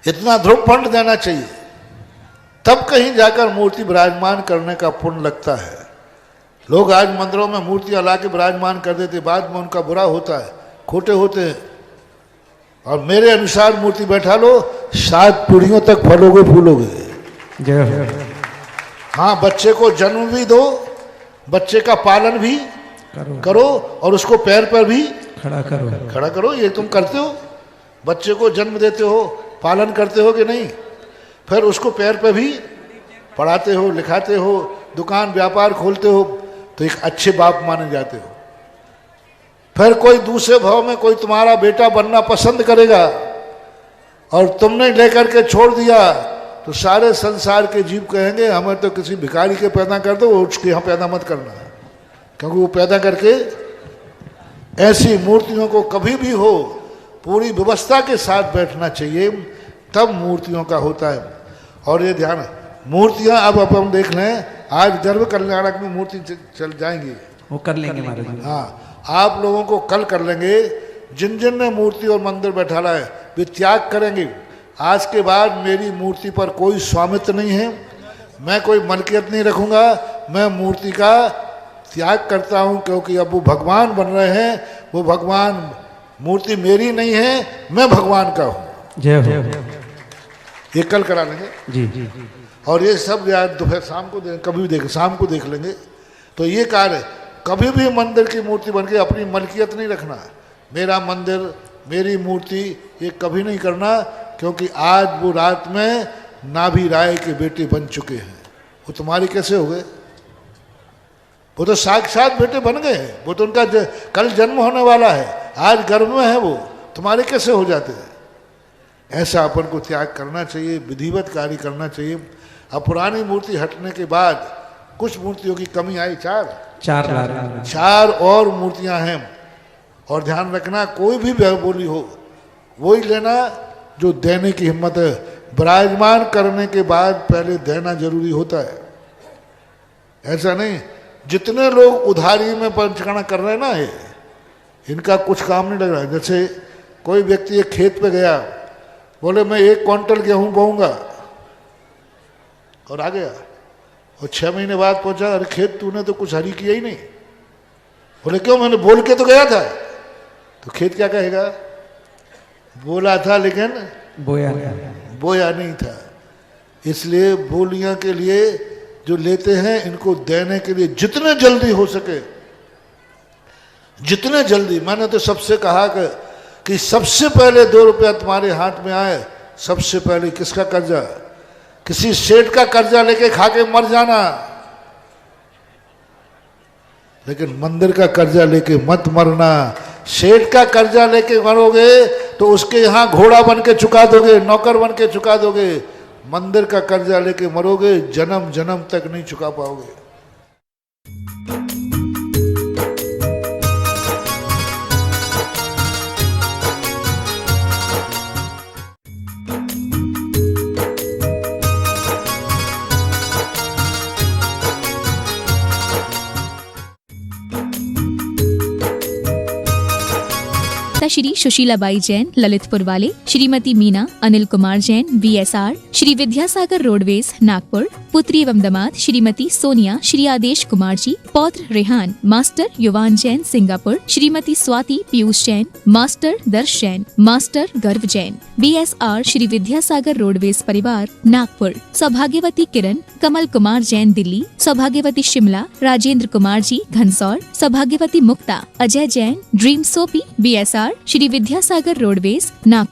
इतना ध्रुव फंड देना चाहिए, तब कहीं जाकर मूर्ति विराजमान करने का पुण्य लगता है। लोग आज मंदिरों में मूर्तियां ला के विराजमान कर देते, बाद में उनका बुरा होता है, खोटे होते हैं। और मेरे अनुसार मूर्ति बैठा लो, 7 पीढ़ियों तक फलोगे फूलोगे। जय हो। हाँ, बच्चे को जन्म भी दो, बच्चे का पालन भी करो और उसको पैर पर भी खड़ा करो। ये तुम करते हो, बच्चे को जन्म देते हो, पालन करते हो कि नहीं? फिर उसको पैर पर भी पढ़ाते हो, लिखाते हो, दुकान व्यापार खोलते हो, तो एक अच्छे बाप माने जाते हो। फिर कोई दूसरे भाव में कोई तुम्हारा बेटा बनना पसंद करेगा और तुमने लेकर के छोड़ दिया, तो सारे संसार के जीव कहेंगे हमें तो किसी भिखारी के पैदा कर दो, उसके यहाँ पैदा मत करना, क्योंकि वो पैदा करके। ऐसी मूर्तियों को कभी भी हो पूरी व्यवस्था के साथ बैठना चाहिए, तब मूर्तियों का होता है। और ये ध्यान, मूर्तियां अब हम देख लें, आज गर्भ कल्याणक में मूर्ति चल जाएंगी, वो कर लेंगे महाराज जी। हाँ, आप लोगों को कल कर लेंगे। जिन जिन ने मूर्ति और मंदिर बैठाना है वे त्याग करेंगे। आज के बाद मेरी मूर्ति पर कोई स्वामित्व नहीं है, मैं कोई मलकियत नहीं रखूंगा, मैं मूर्ति का त्याग करता हूं, क्योंकि अब वो भगवान बन रहे हैं। वो भगवान, मूर्ति मेरी नहीं है, मैं भगवान का हूं। जय हो। ये कल करा लेंगे जी। और ये सब यार दोपहर शाम को कभी भी देख, शाम को देख लेंगे। तो ये कार्य, कभी भी मंदिर की मूर्ति बन के अपनी मलकियत नहीं रखना, मेरा मंदिर मेरी मूर्ति, ये कभी नहीं करना, क्योंकि आज वो रात में नाभि राय के बेटे बन चुके हैं। वो तुम्हारे कैसे हो गए? वो तो साक्षात बेटे बन गए हैं, वो तो उनका कल जन्म होने वाला है, आज गर्भ में है वो, तुम्हारे कैसे हो जाते हैं? ऐसा अपन को त्याग करना चाहिए, विधिवत कार्य करना चाहिए। अब पुरानी मूर्ति हटने के बाद कुछ मूर्तियों की कमी आई, 4 और मूर्तियां हैं। और ध्यान रखना, कोई भी बोली हो वही लेना जो देने की हिम्मत है। विराजमान करने के बाद पहले देना जरूरी होता है, ऐसा नहीं। जितने लोग उधारी में पंचकर्मा कर रहे हैं ना, ये इनका कुछ काम नहीं लग रहा है। जैसे कोई व्यक्ति एक खेत पे गया, बोले मैं 1 क्विंटल गेहूं बोऊंगा, और आ गया, और 6 महीने बाद पहुंचा, अरे खेत तूने तो कुछ हरी किया ही नहीं। बोले क्यों? मैंने बोल के तो गया था। तो खेत क्या कहेगा? बोला था लेकिन बोया नहीं था। इसलिए बोलियां के लिए जो लेते हैं, इनको देने के लिए जितने जल्दी हो सके, जितने जल्दी। मैंने तो सबसे कहा कि सबसे पहले 2 रुपया तुम्हारे हाथ में आए, सबसे पहले किसका कर्जा? किसी सेठ का कर्जा लेके खा के मर जाना, लेकिन मंदिर का कर्जा लेके मत मरना। सेठ का कर्जा लेके मरोगे तो उसके यहाँ घोड़ा बन के चुका दोगे, नौकर बन के चुका दोगे। मंदिर का कर्जा लेके मरोगे, जन्म जन्म तक नहीं चुका पाओगे। माता श्री सुशीलाबाई जैन ललितपुर वाले, श्रीमती मीना अनिल कुमार जैन VSR, श्री विद्यासागर रोडवेज नागपुर, पुत्री एवं दामाद श्रीमती सोनिया श्री आदेश कुमार जी, पौत्र रेहान, मास्टर युवान जैन सिंगापुर, श्रीमती स्वाति पीयूष जैन, मास्टर दर्श जैन, मास्टर गर्व जैन BSR, श्री विद्यासागर रोडवेज परिवार नागपुर, सौभाग्यवती किरण कमल कुमार जैन दिल्ली, सौभाग्यवती शिमला राजेंद्र कुमार जी घनसौर, सौभाग्यवती Mukta Ajay Jain dream soapy BSR, Shri Vidyasagar roadways Nagpur.